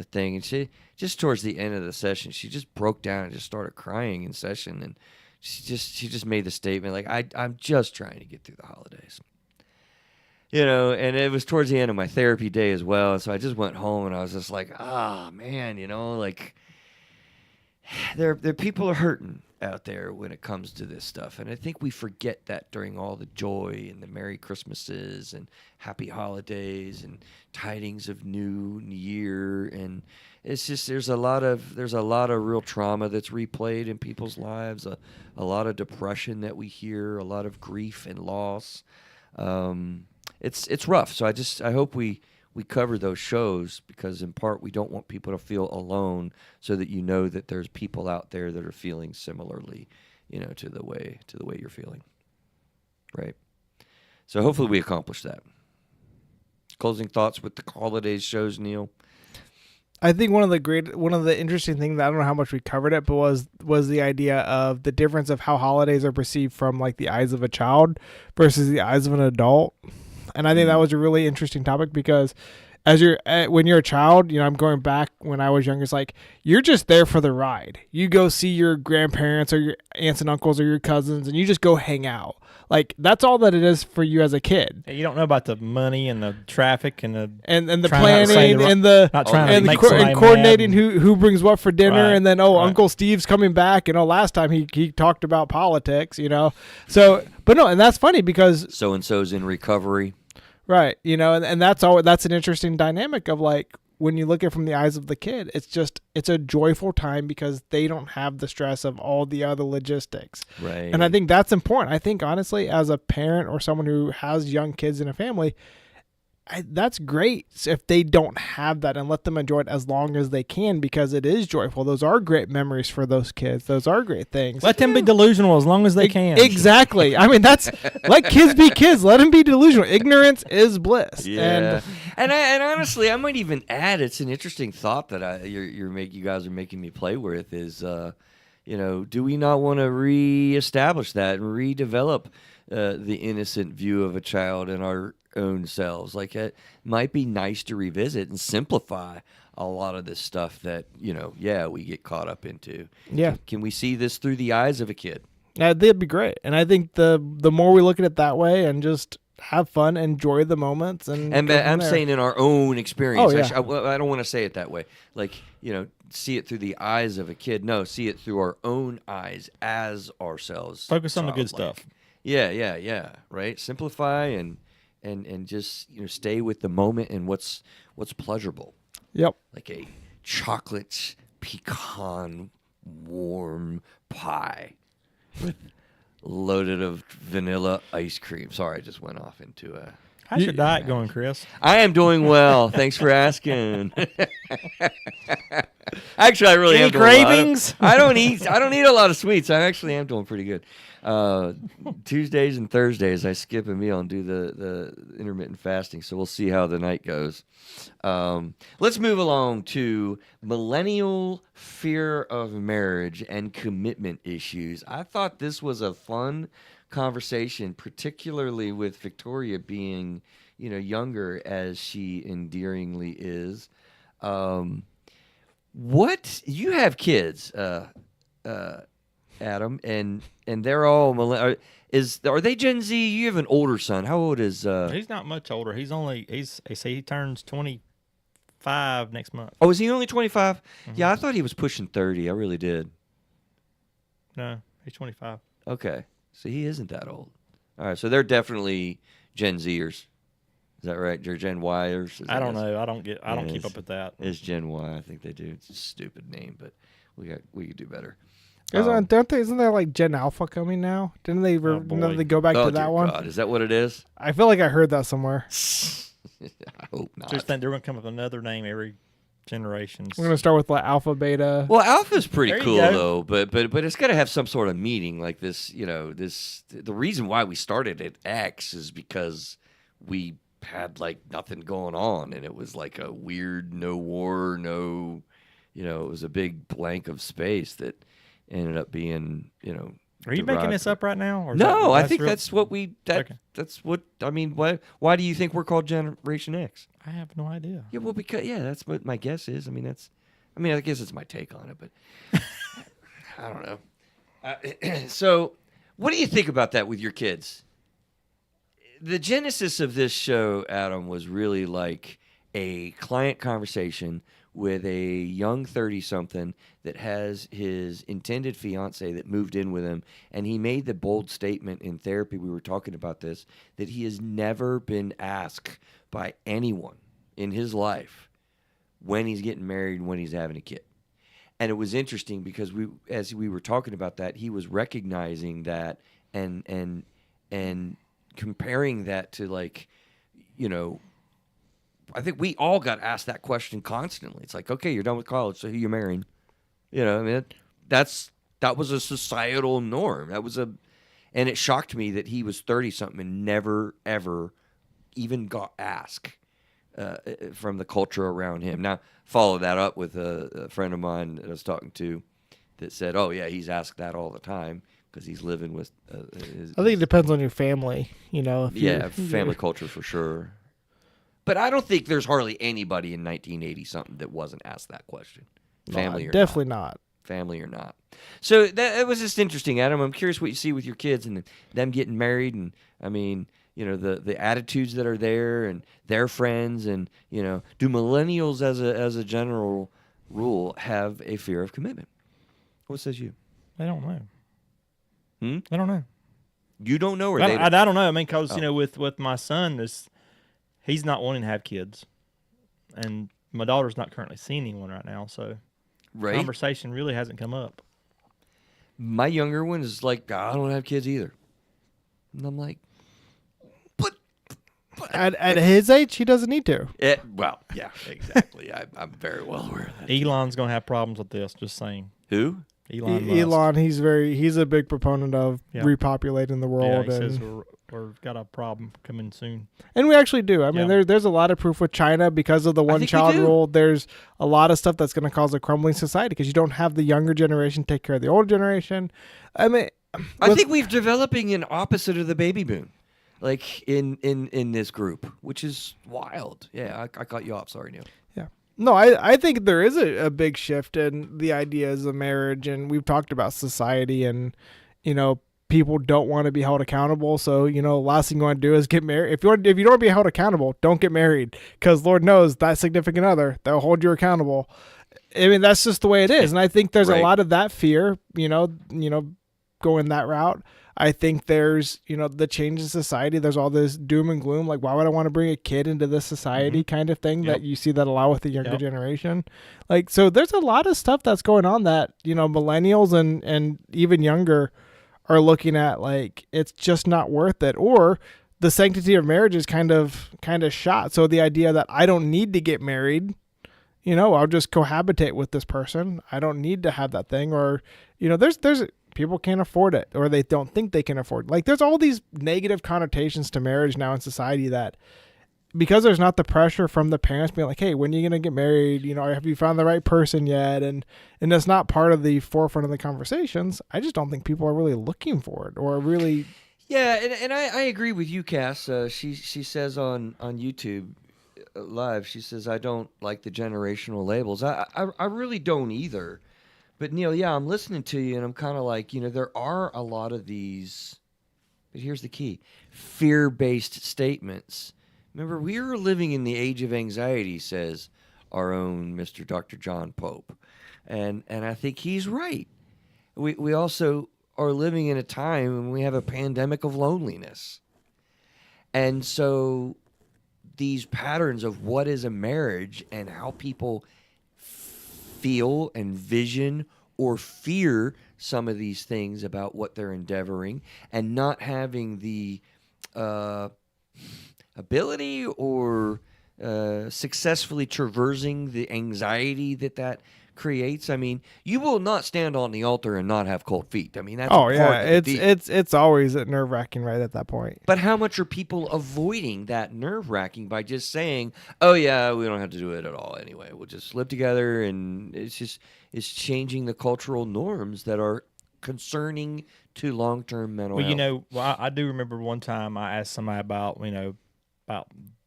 thing. And she just towards the end of the session, she just broke down and just started crying in session. And she just made the statement like, I'm just trying to get through the holidays. And it was towards the end of my therapy day as well. And so I just went home and I was just like, man, like there people are hurting out there when it comes to this stuff. And I think we forget that during all the joy and the Merry Christmases and Happy Holidays and tidings of New Year. And it's just there's a lot of real trauma that's replayed in people's lives, a lot of depression that we hear, a lot of grief and loss. It's rough. So I hope we cover those shows because in part we don't want people to feel alone, so that that there's people out there that are feeling similarly, to the way you're feeling. Right. So hopefully we accomplish that. Closing thoughts with the holidays shows, Neil. I think one of the interesting things, I don't know how much we covered it, but was the idea of the difference of how holidays are perceived from like the eyes of a child versus the eyes of an adult. And I think that was a really interesting topic because when you're a child, I'm going back when I was younger, it's like you're just there for the ride. You go see your grandparents or your aunts and uncles or your cousins and you just go hang out. Like that's all that it is for you as a kid. Yeah, you don't know about the money and the traffic and the planning and coordinating who brings what for dinner, right, and then Uncle Steve's coming back, and last time he talked about politics, So, but no, and that's funny because so and so's in recovery, right? And that's an interesting dynamic of like when you look at it from the eyes of the kid, it's a joyful time because they don't have the stress of all the other logistics. Right. And I think that's important. I think honestly, as a parent or someone who has young kids in a family, that's great if they don't have that, and let them enjoy it as long as they can because it is joyful. Those are great memories for those kids. Those are great things. Let them be delusional as long as they can. Exactly. I mean, that's let kids be kids. Let them be delusional. Ignorance is bliss. Yeah. And honestly, I might even add, it's an interesting thought that you guys are making me play with is, do we not want to reestablish that and redevelop the innocent view of a child in our own selves? Like it might be nice to revisit and simplify a lot of this stuff that we get caught up into. Can we see this through the eyes of a kid? That'd be great. And I think the more we look at it that way and just have fun, enjoy the moments, and I'm saying in our own experience. Oh, yeah. I don't want to say it that way. Like see it through the eyes of a kid. No, see it through our own eyes as ourselves. Focus on the good stuff. Yeah. Right. Simplify and just stay with the moment and what's pleasurable. Yep. Like a chocolate pecan warm pie loaded of vanilla ice cream. Sorry, I just went off into a... How's your diet going, Chris? I am doing well. Thanks for asking. Actually, I really am. Any cravings? I don't eat a lot of sweets. I actually am doing pretty good. Tuesdays and Thursdays, I skip a meal and do the intermittent fasting. So we'll see how the night goes. Let's move along to millennial fear of marriage and commitment issues. I thought this was a fun conversation, particularly with Victoria being, younger as she endearingly is. What you have kids, Adam, and they're all are they Gen Z? You have an older son. How old is? He's not much older. He turns 25 next month. Oh, is he only 25? Mm-hmm. Yeah, I thought he was pushing 30. I really did. No, he's 25. Okay. So he isn't that old. All right, so they're definitely Gen Zers. Is that right? You're Gen Y or I don't know. I don't keep it's- up with that. It's Gen Y. I think they do. It's a stupid name, but we could do better. Isn't there like Gen Alpha coming now? Didn't they? boy. Didn't they go back Oh, to that dear one? God, is that what it is? I feel like I heard that somewhere. I hope not. Just think they're going to come up with another name every generation. We're gonna start with like Alpha, Beta. Well, Alpha's pretty There you cool go. though, but it's got to have some sort of meaning like this. The reason why we started at X is because we had like nothing going on, and it was like a weird no war, no, it was a big blank of space that ended up being, Are you making this up right now? Or is No, I think real? that's what Okay. that's what I mean. Why do you think we're called Generation X? I have no idea. Yeah, well, because that's what my guess is. I guess it's my take on it, but I don't know. So, what do you think about that with your kids? The genesis of this show, Adam, was really like a client conversation with a young 30-something that has his intended fiance that moved in with him, and he made the bold statement in therapy, we were talking about this, that he has never been asked by anyone in his life when he's getting married and when he's having a kid. And it was interesting because as we were talking about that, he was recognizing that and comparing that to like, I think we all got asked that question constantly. It's like, okay, you're done with college, so who you marrying? That was a societal norm. And it shocked me that he was 30-something and never, ever even got asked from the culture around him. Now, follow that up with a friend of mine that I was talking to that said, oh, yeah, he's asked that all the time because he's living with his... I think it depends on your family. Family culture for sure. But I don't think there's hardly anybody in 1980-something that wasn't asked that question. Family or definitely not. not. Family or not. So it was just interesting, Adam. I'm curious what you see with your kids and them getting married, and the attitudes that are there and their friends, and do millennials as a general rule have a fear of commitment? What says you? I don't know. I don't know. You don't know, or I they? don't know. I mean, because with my son, he's not wanting to have kids, and my daughter's not currently seeing anyone right now, so conversation really hasn't come up. My younger one is like, I don't have kids either, and I'm like, but At his age, he doesn't need to. Well, yeah, exactly. I'm very well aware of that. Elon's gonna have problems with this. Just saying. Who? Elon Musk. Elon, he's a big proponent of repopulating the world. Yeah, he and says we're got a problem coming soon. And we actually do. I mean, there's a lot of proof with China because of the one-child rule. There's a lot of stuff that's going to cause a crumbling society because you don't have the younger generation take care of the older generation. I mean, I think we're developing an opposite of the baby boom, like in this group, which is wild. Yeah, I cut you off. Sorry, Neil. Yeah. No, I think there is a big shift in the ideas of marriage, and we've talked about society and, people don't want to be held accountable. So, last thing you want to do is get married. If you don't want to be held accountable, don't get married, because Lord knows that significant other, they'll hold you accountable. I mean, that's just the way it is. And I think there's a lot of that fear, going that route. I think there's, the change in society. There's all this doom and gloom. Like, why would I want to bring a kid into this society kind of thing that you see that a lot with the younger generation? Like, so there's a lot of stuff that's going on that, millennials and even younger are looking at, like, it's just not worth it. Or the sanctity of marriage is kind of shot. So the idea that I don't need to get married, I'll just cohabitate with this person. I don't need to have that thing. Or, there's people can't afford it, or they don't think they can afford it. Like, there's all these negative connotations to marriage now in society that, because there's not the pressure from the parents being like, hey, when are you going to get married? Have you found the right person yet? And that's not part of the forefront of the conversations. I just don't think people are really looking for it or really. Yeah, and I agree with you, Cass. She says on YouTube live, she says, I don't like the generational labels. I really don't either. But Neil, I'm listening to you, and I'm kind of like, there are a lot of these, but here's the key, fear-based statements. Remember, we are living in the age of anxiety, says our own Mr. Dr. John Pope. And I think he's right. We also are living in a time when we have a pandemic of loneliness. And so these patterns of what is a marriage and how people feel and vision or fear some of these things about what they're endeavoring, and not having the ability or successfully traversing the anxiety that creates. I mean, you will not stand on the altar and not have cold feet. I mean, that's part of the deal. It's always nerve wracking right at that point. But how much are people avoiding that nerve wracking by just saying, "Oh yeah, we don't have to do it at all anyway. We'll just live together," and it's changing the cultural norms that are concerning to long term mental health. I do remember one time I asked somebody about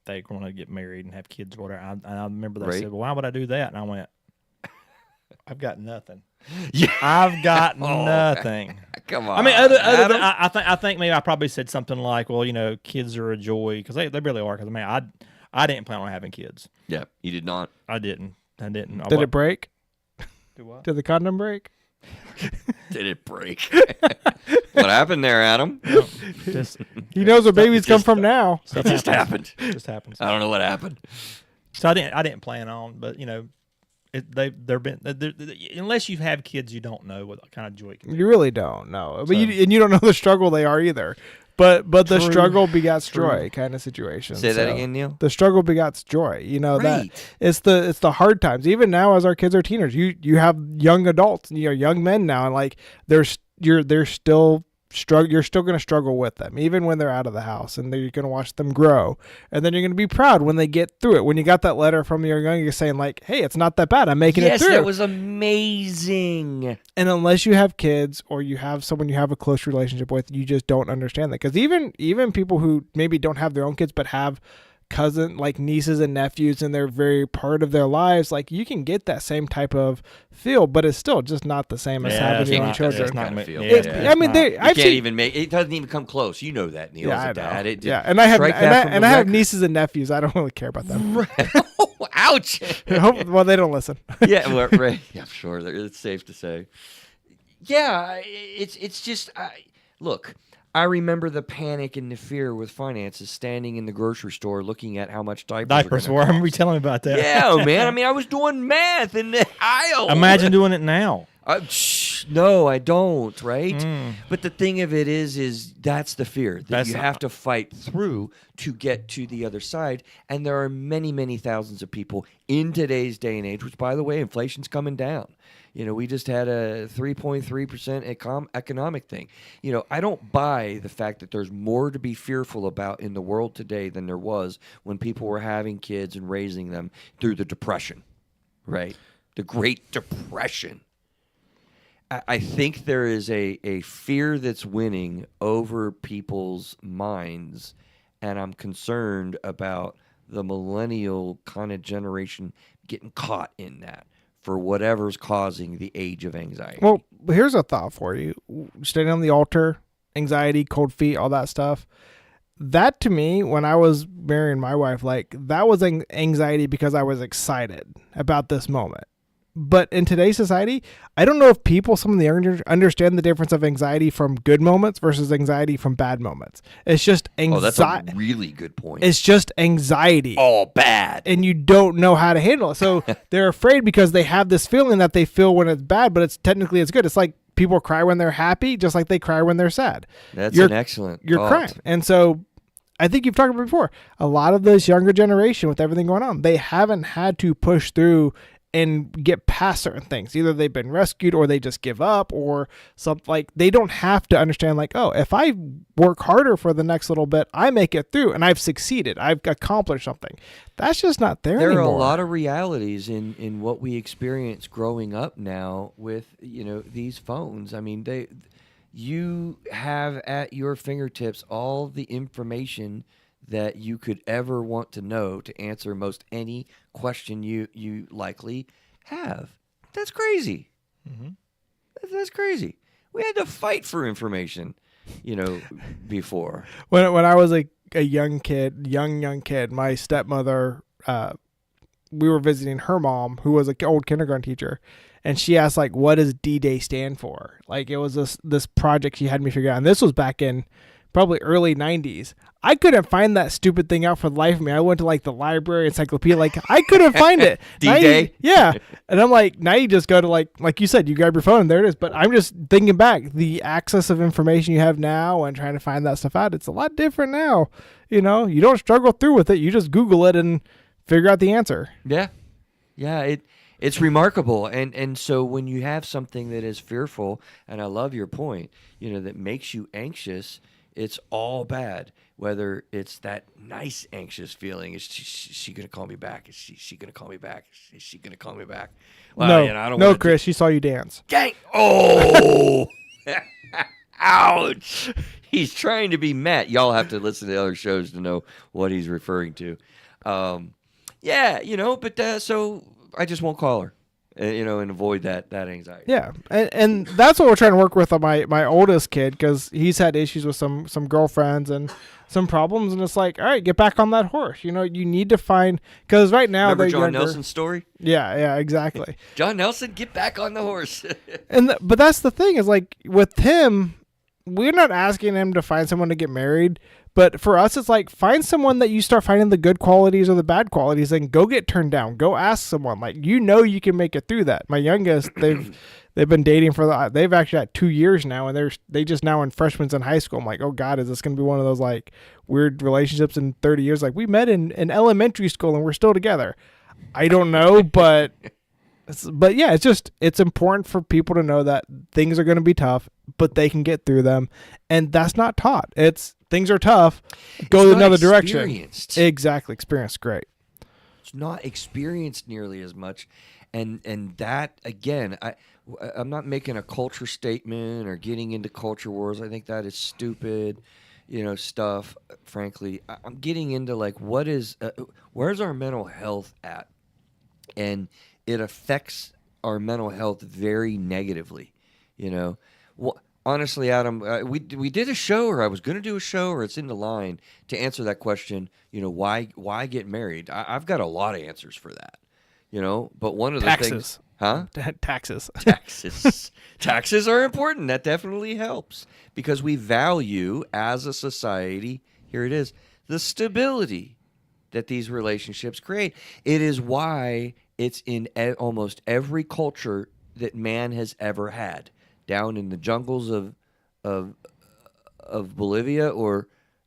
they going to get married and have kids or whatever. And I remember they said, "Well, why would I do that?" And I went, "I've got nothing. Yeah. I've got nothing." Come on. I mean, other than I think maybe I probably said something like, "Well, kids are a joy," because they really are. Because I didn't plan on having kids. Yeah, you did not. I didn't. Did it break? Do what? Did the condom break? Did it break? What happened there, Adam? No, He knows where babies come from now. It just happened. It just happens. I don't know what happened. So I didn't plan on, but unless you have kids, you don't know what kind of joy it can be. You really don't know, but you don't know the struggle they are either. But the struggle begets joy kind of situation. Say that again, Neil. The struggle begets joy. That Right. it's the hard times. Even now, as our kids are teenagers, you have young adults, young men now, and like they're still struggle. You're still going to struggle with them, even when they're out of the house, and you're going to watch them grow, and then you're going to be proud when they get through it. When you got that letter from your young, you're saying like, "Hey, it's not that bad. I'm making it through." Yes, that was amazing. And unless you have kids or you have someone you have a close relationship with, you just don't understand that. Because even people who maybe don't have their own kids but have nieces and nephews, and they're very part of their lives, like you can get that same type of feel, but it's still just not the same as having your own children. It's not kind of feel. I mean, it doesn't even come close. You know that, Neil, as a dad. And I have nieces and nephews. I don't really care about them. Right. Ouch. Well, they don't listen. Yeah, well, right. Yeah, I'm sure it's safe to say. Yeah, it's just look. I remember the panic and the fear with finances, standing in the grocery store looking at how much diapers were. I remember you telling me about that. Yeah, man. I mean, I was doing math in the aisle. Imagine doing it now. No, I don't, right? But the thing of it is that's the fear that you have to fight through to get to the other side. And there are many, many thousands of people in today's day and age, which, by the way, inflation's coming down. We just had a 3.3% economic thing. I don't buy the fact that there's more to be fearful about in the world today than there was when people were having kids and raising them through the Depression, right? The Great Depression. I think there is a fear that's winning over people's minds, and I'm concerned about the millennial kind of generation getting caught in that, for whatever's causing the age of anxiety. Well, here's a thought for you. Standing on the altar, anxiety, cold feet, all that stuff. That to me, when I was marrying my wife, like that was anxiety because I was excited about this moment. But in today's society, I don't know if some of the younger understand the difference of anxiety from good moments versus anxiety from bad moments. It's just anxiety. Oh, that's a really good point. It's just anxiety. All bad. And you don't know how to handle it. So they're afraid because they have this feeling that they feel when it's bad, but it's good. It's like people cry when they're happy, just like they cry when they're sad. That's an excellent You're thought. crying. And so I think you've talked about it before. A lot of this younger generation with everything going on, they haven't had to push through and get past certain things. Either they've been rescued or they just give up or something. Like they don't have to understand like, oh, if I work harder for the next little bit, I make it through and I've succeeded. I've accomplished something. That's just not there anymore. There are a lot of realities in what we experience growing up now with, these phones. I mean, you have at your fingertips all the information that you could ever want to know to answer most any question you likely have. That's crazy. Mm-hmm. That's crazy. We had to fight for information, before. When I was a young kid, my stepmother, we were visiting her mom, who was an old kindergarten teacher, and she asked, like, what does D-Day stand for? Like, it was this project she had me figure out. And this was back in probably early 90s. I couldn't find that stupid thing out for the life of me. I went to like the library encyclopedia, like I couldn't find it. D-Day? Yeah. And I'm like, now you just go to like you said, you grab your phone and there it is. But I'm just thinking back, the access of information you have now and trying to find that stuff out, it's a lot different now. You know, you don't struggle through with it. You just Google it and figure out the answer. Yeah. Yeah, it's remarkable. And so when you have something that is fearful, and I love your point, that makes you anxious, it's all bad. Whether it's that nice anxious feeling, is she going to call me back? Is she going to call me back? Is she going to call me back? Well, No, I don't no, wanna Chris, she saw you dance. Dang! Oh, ouch! He's trying to be Matt. Y'all have to listen to other shows to know what he's referring to. Yeah, but so I just won't call her, and avoid that anxiety. Yeah, and that's what we're trying to work with on my oldest kid, because he's had issues with some girlfriends and some problems, and it's like, all right, get back on that horse. You need to find, because right now Remember they're John younger. Nelson's story? Yeah, exactly. John Nelson, get back on the horse. But that's the thing is, like, with him, we're not asking him to find someone to get married. But for us, it's like, find someone that you start finding the good qualities or the bad qualities, and go get turned down. Go ask someone. Like, you can make it through that. My youngest, they've been dating they've actually had 2 years now, and they just now in freshmen in high school. I'm like, oh God, is this going to be one of those like weird relationships in 30 years? Like, we met in elementary school and we're still together. I don't know, but yeah, it's important for people to know that things are going to be tough, but they can get through them, and that's not taught. It's things are tough. Go another direction. Exactly, experience, great. It's not experienced nearly as much, and that again, I'm not making a culture statement or getting into culture wars. I think that is stupid, stuff. Frankly, I'm getting into like where's our mental health at, and it affects our mental health very negatively. Honestly, Adam, we did a show, or I was going to do a show, or it's in the line to answer that question. Why get married? I've got a lot of answers for that. But one of the things, Taxes. Taxes are important. That definitely helps, because we value as a society. Here it is, the stability that these relationships create. It is why it's in almost every culture that man has ever had. Down in the jungles of Bolivia, or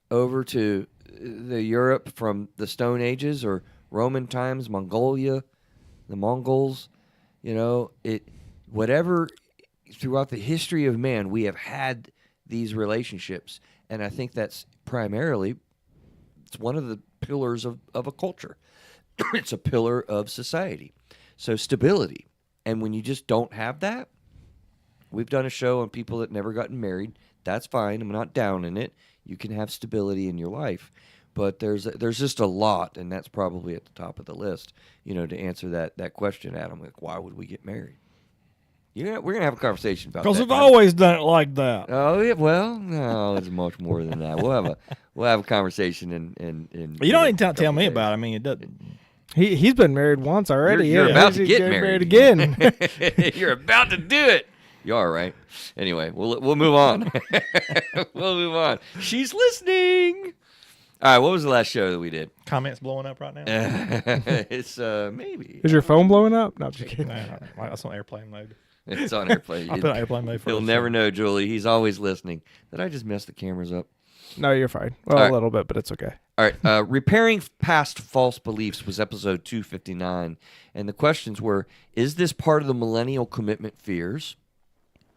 over to the Europe from the Stone Ages or Roman times, Mongolia, the Mongols, whatever, throughout the history of man, we have had these relationships, and I think that's primarily, it's one of the pillars of a culture. It's a pillar of society. So stability, and when you just don't have that. We've done a show on people that never gotten married. That's fine. I'm not down in it. You can have stability in your life. But there's just a lot, and that's probably at the top of the list, to answer that question, Adam. Like, why would we get married? We're going to have a conversation about that. Because we've always done it like that. Oh, yeah. Well, no, it's much more than that. We'll have a conversation in You don't need to tell me about it. I mean, it doesn't. He's been married once already. You're about to get married again. You're about to do it. You are, right? Anyway, we'll move on. We'll move on. She's listening. All right, what was the last show that we did? Comments blowing up right now? It's maybe. Is your phone blowing up? No, I'm just kidding. That's on airplane mode. It's on airplane. I put on airplane mode for You'll never know, Julie. He's always listening. Did I just mess the cameras up? No, you're fine. Well, All right. A little bit, but it's okay. All right. Repairing past false beliefs was episode 259. And the questions were, is this part of the millennial commitment fears?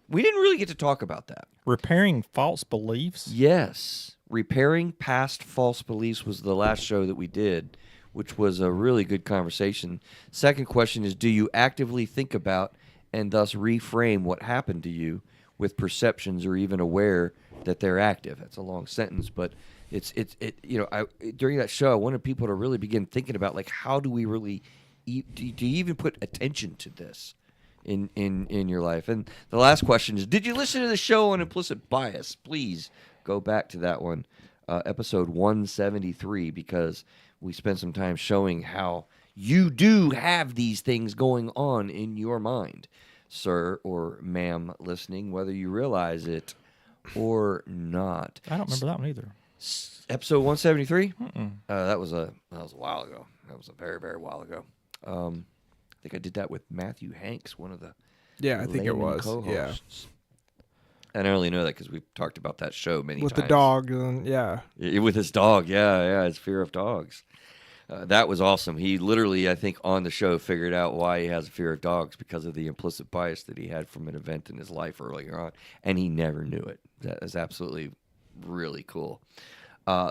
We didn't really get to talk about that. Repairing false beliefs? Yes. Repairing past false beliefs was the last show that we did, which was a really good conversation. Second question is, do you actively think about and thus reframe what happened to you with perceptions or even aware that they're active? That's a long sentence, but during that show, I wanted people to really begin thinking about, like, how do we really do you even put attention to this in your life? And the last question is, did you listen to the show on implicit bias? Please go back to that one, episode 173, because we spent some time showing how you do have these things going on in your mind, sir or ma'am listening, whether you realize it or not. I don't remember that one either. Episode 173. Mm-mm. That was a while ago. That was a very, very while ago. I think I did that with Matthew Hanks, one of the Yeah, I think it layman was. Yeah, co-hosts. And I only know that because we've talked about that show many with times. the dog, and yeah, With his dog, yeah, his fear of dogs. That was awesome. He literally, I think, on the show figured out why he has a fear of dogs because of the implicit bias that he had from an event in his life earlier on, and he never knew it. That is absolutely really cool.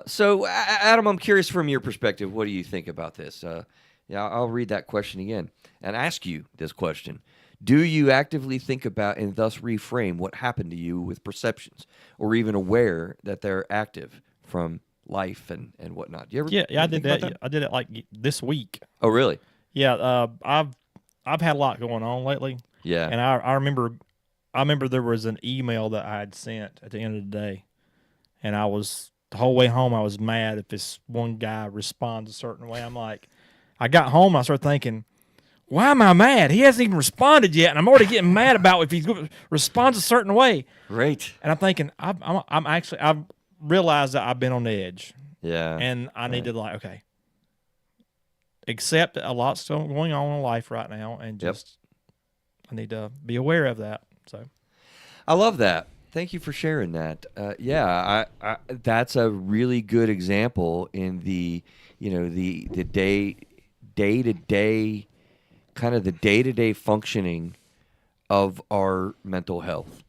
So, Adam, I'm curious from your perspective, what do you think about this? Yeah, I'll read that question again and ask you this question. Do you actively think about and thus reframe what happened to you with perceptions, or even aware that they're active from life and whatnot? Do you ever? Yeah, I did think about that. I did it like this week. Oh, really? Yeah, I've had a lot going on lately, Yeah. and I remember there was an email that I had sent at the end of the day, and the whole way home I was mad if this one guy responds a certain way. I'm like, I got home, I started thinking, why am I mad? He hasn't even responded yet, and I'm already getting mad about if he responds a certain way. Right. And I'm thinking, I've realized that I've been on the edge, Yeah. and I need to okay, accept that a lot's still going on in life right now, and just I need to be aware of that. So I love that. Thank you for sharing that. Yeah, I that's a really good example in the day-to-day kind of the day-to-day functioning of our mental health.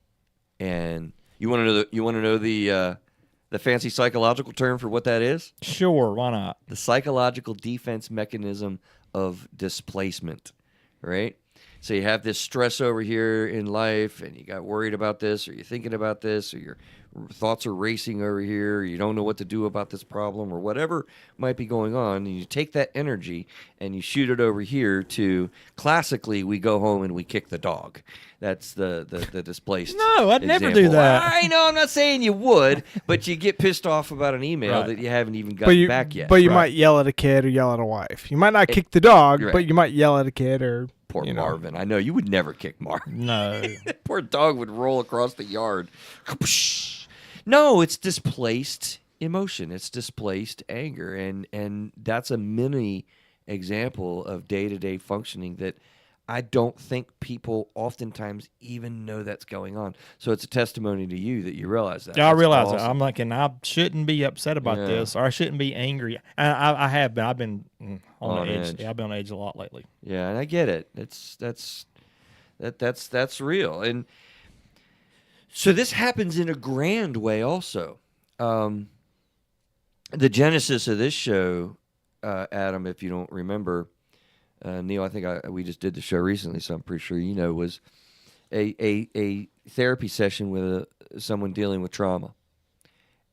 And you want to know the fancy psychological term for what that is? sure, why not? The psychological defense mechanism of displacement, right? So you have this stress over here in life, and you got worried about this, or you're thinking about this, or your thoughts are racing over here, or you don't know what to do about this problem, or whatever might be going on. And you take that energy and you shoot it over here to, classically, we go home and we kick the dog. That's the displaced. No, I'd never do example. that. I know, I'm not saying you would, but you get pissed off about an email Right. that you haven't even gotten back yet. But you Right. might yell at a kid or yell at a wife. You might not kick the dog, Right. but you might yell at a kid or Poor you know. Marvin. I know you would never kick Marvin. No, Poor dog would roll across the yard. No, it's displaced emotion. It's displaced anger, and that's a mini example of day-to-day functioning that I don't think people oftentimes even know that's going on. So it's a testimony to you that you realize that. I That's realize that. awesome. I'm like, and I shouldn't be upset about Yeah. this, or I shouldn't be angry. And I have been. I've been on On the edge. edge. Yeah, I've been on the edge a lot lately. Yeah, and I get it. That's real. And so this happens in a grand way also. The genesis of this show, Adam, if you don't remember, Neil, I think we just did the show recently, so I'm pretty sure you know, was a therapy session with someone dealing with trauma.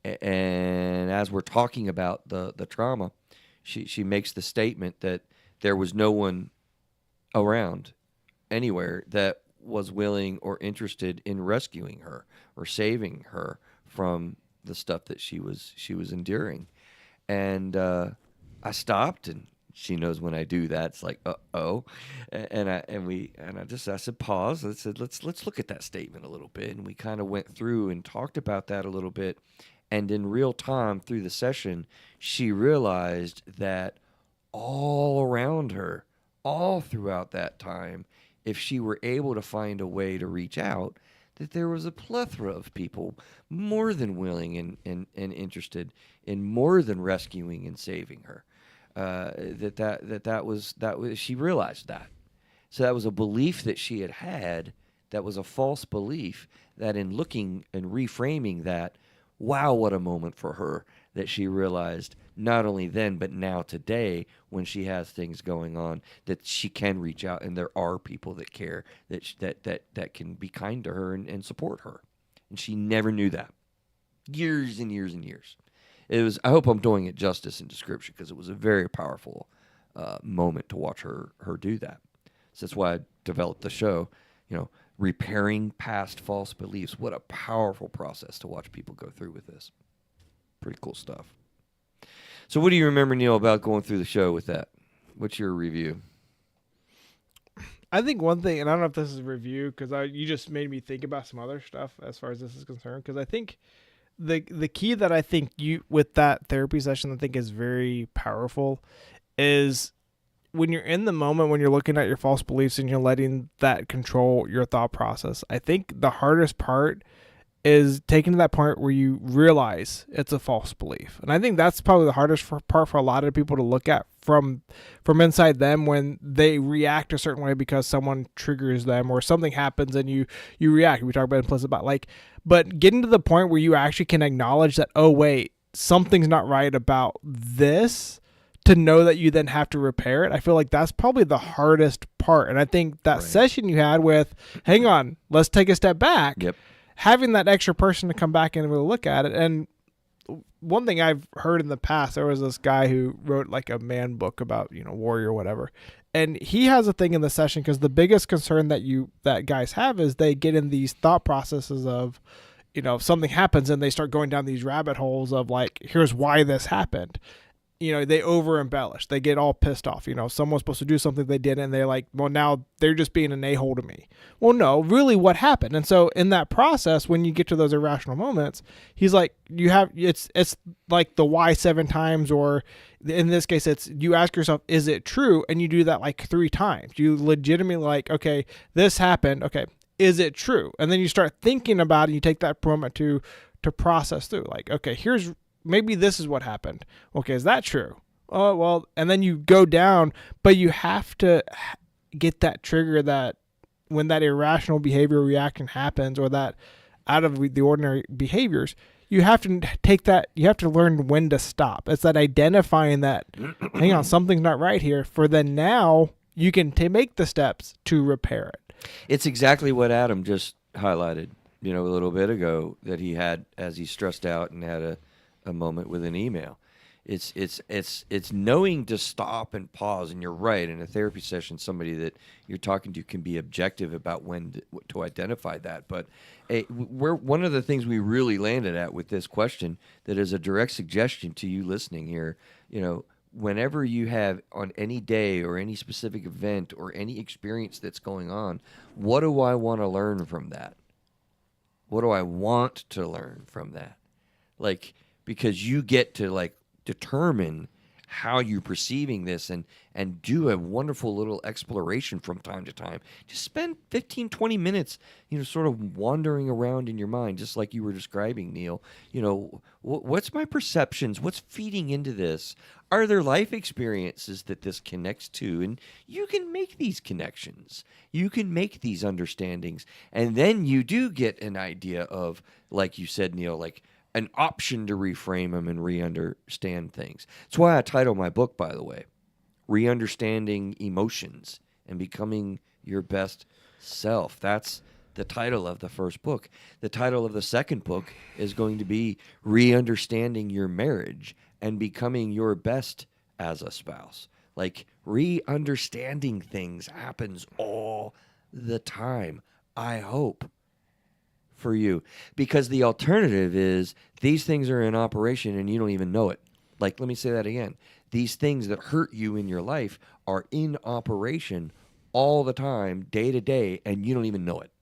And as we're talking about the trauma, she makes the statement that there was no one around anywhere that was willing or interested in rescuing her or saving her from the stuff that she was enduring. And I stopped, and she knows when I do that. It's like, uh-oh. I said, pause. I said, let's look at that statement a little bit. And we kind of went through and talked about that a little bit. And in real time through the session, she realized that all around her, all throughout that time, if she were able to find a way to reach out, that there was a plethora of people more than willing and interested in more than rescuing and saving her. That was she realized that. So that was a belief that she had that was a false belief, that in looking and reframing that, wow, what a moment for her, that she realized not only then but now today, when she has things going on, that she can reach out and there are people that care, that can be kind to her and support her. And she never knew that. Years and years and years. It was. I hope I'm doing it justice in description, because it was a very powerful moment to watch her do that. So that's why I developed the show, repairing past false beliefs. What a powerful process to watch people go through with this. Pretty cool stuff. So what do you remember, Neil, about going through the show with that? What's your review? I think one thing, and I don't know if this is a review because you just made me think about some other stuff as far as this is concerned. Because I think the key that I think you with that therapy session I think is very powerful is when you're in the moment, when you're looking at your false beliefs and you're letting that control your thought process. I think the hardest part is taking to that point where you realize it's a false belief. And I think that's probably the hardest part for a lot of people to look at from inside them when they react a certain way because someone triggers them or something happens and you react. We talk about implicit but getting to the point where you actually can acknowledge that, oh wait, something's not right about this, to know that you then have to repair it. I feel like that's probably the hardest part. And I think that session you had with, hang on, let's take a step back. Yep. Having that extra person to come back and really look at it. And one thing I've heard in the past, there was this guy who wrote like a man book about, warrior or whatever. And he has a thing in the session because the biggest concern that guys have is they get in these thought processes of, something happens and they start going down these rabbit holes of like, here's why this happened. They over embellish. They get all pissed off. Someone's supposed to do something they didn't, and they're like, well, now they're just being an a-hole to me. Well, no, really what happened? And so in that process, when you get to those irrational moments, he's like, it's like the why 7 times, or in this case, it's you ask yourself, is it true? And you do that like 3 times. You legitimately like, okay, this happened. Okay, is it true? And then you start thinking about it. You take that moment to process through. Like, okay, maybe this is what happened. Okay, is that true? Oh, well, and then you go down, but you have to get that trigger that when that irrational behavior reaction happens or that out of the ordinary behaviors, you have to take that, you have to learn when to stop. It's that identifying that, hang on, something's not right here, for then now you can make the steps to repair it. It's exactly what Adam just highlighted, a little bit ago, that he had as he stressed out and had a moment with an email. It's knowing to stop and pause. And you're right, in a therapy session, somebody that you're talking to can be objective about when to identify that. But one of the things we really landed at with this question that is a direct suggestion to you listening here, whenever you have on any day or any specific event or any experience that's going on, what do I want to learn from that? What do I want to learn from that? Because you get to determine how you're perceiving this and do a wonderful little exploration from time to time. Just spend 15, 20 minutes, sort of wandering around in your mind, just like you were describing, Neil. What's my perceptions? What's feeding into this? Are there life experiences that this connects to? And you can make these connections. You can make these understandings. And then you do get an idea of, like you said, Neil, an option to reframe them and re-understand things. That's why I title my book, by the way, Re-Understanding Emotions and Becoming Your Best Self. That's the title of the first book. The title of the second book is going to be Re-Understanding Your Marriage and Becoming Your Best as a Spouse. Re-understanding things happens all the time, I hope, for you, because the alternative is these things are in operation and you don't even know it. Let me say that again. These things that hurt you in your life are in operation all the time, day to day, and you don't even know it.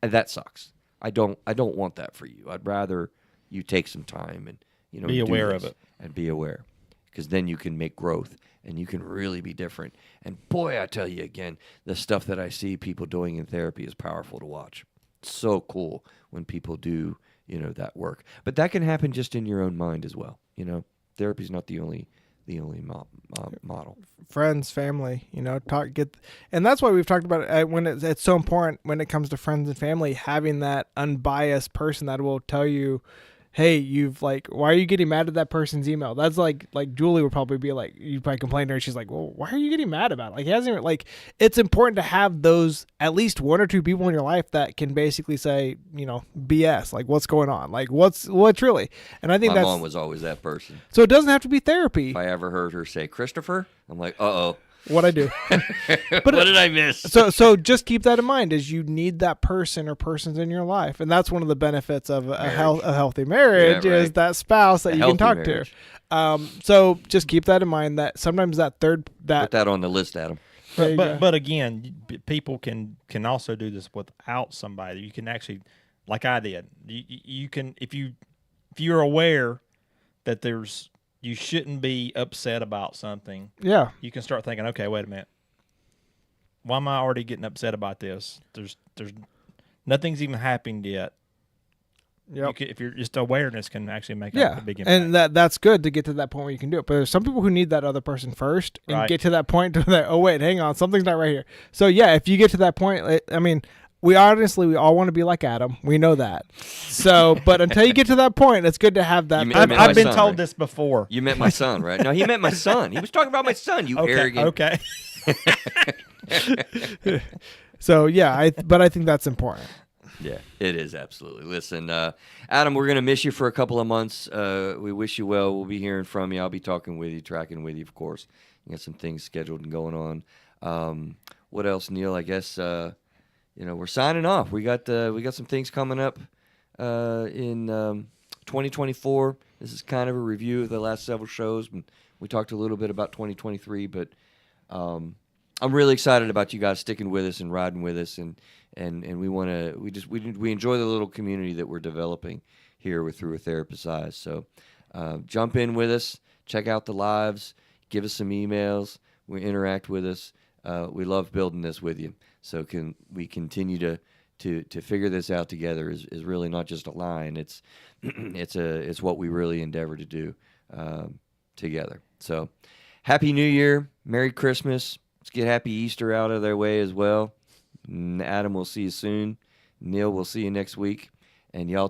And that sucks. I don't want that for you. I'd rather you take some time and be aware of it and be aware, because then you can make growth and you can really be different. And boy, I tell you again, the stuff that I see people doing in therapy is powerful to watch. So cool when people do, that work. But that can happen just in your own mind as well. Therapy is not the only model. Friends, family, and that's why we've talked about it when it's so important when it comes to friends and family, having that unbiased person that will tell you, hey, why are you getting mad at that person's email? That's like Julie would probably be like, you'd probably complain to her. She's like, well, why are you getting mad about it? He hasn't even, it's important to have those, at least 1 or 2 people in your life that can basically say, BS, what's going on? What's really? And I think my mom was always that person. So it doesn't have to be therapy. If I ever heard her say Christopher, I'm like, uh-oh. What I do. But what did I miss? So just keep that in mind, is you need that person or persons in your life. And that's one of the benefits of a healthy marriage, is that spouse that you can talk to. So just keep that in mind, that sometimes that third... Put that on the list, Adam. There you go. But again, people can also do this without somebody. You can actually, like I did. You can if you're aware that you shouldn't be upset about something. Yeah. You can start thinking, okay, wait a minute. Why am I already getting upset about this? There's nothing's even happened yet. Yep. If you're just awareness can actually make Yeah, a big impact. and that's good to get to that point where you can do it. But there's some people who need that other person first and Right. get to that point to that. Oh wait, hang on, something's not right here. So yeah, if you get to that point, I mean, we all want to be like Adam. We know that. So, but until you get to that point, it's good to have that. You mean- my I've been son, told right? this before. You met my son, right? No, he met my son. He was talking about my son. You arrogant. Okay. So yeah, but I think that's important. Yeah, it is absolutely. Listen, Adam, we're gonna miss you for a couple of months. We wish you well. We'll be hearing from you. I'll be talking with you, tracking with you, of course. You got some things scheduled and going on. What else, Neil? I guess we're signing off. We got some things coming up in 2024. This is kind of a review of the last several shows. We talked a little bit about 2023, but I'm really excited about you guys sticking with us and riding with us, and we enjoy the little community that we're developing here through A Therapist's Eyes. So jump in with us, check out the lives, give us some emails, interact with us. We love building this with you. So we continue to figure this out together is really not just a line. It's it's what we really endeavor to do together. So Happy New Year, Merry Christmas. Let's get Happy Easter out of their way as well. Adam, we'll see you soon. Neil, we'll see you next week. And y'all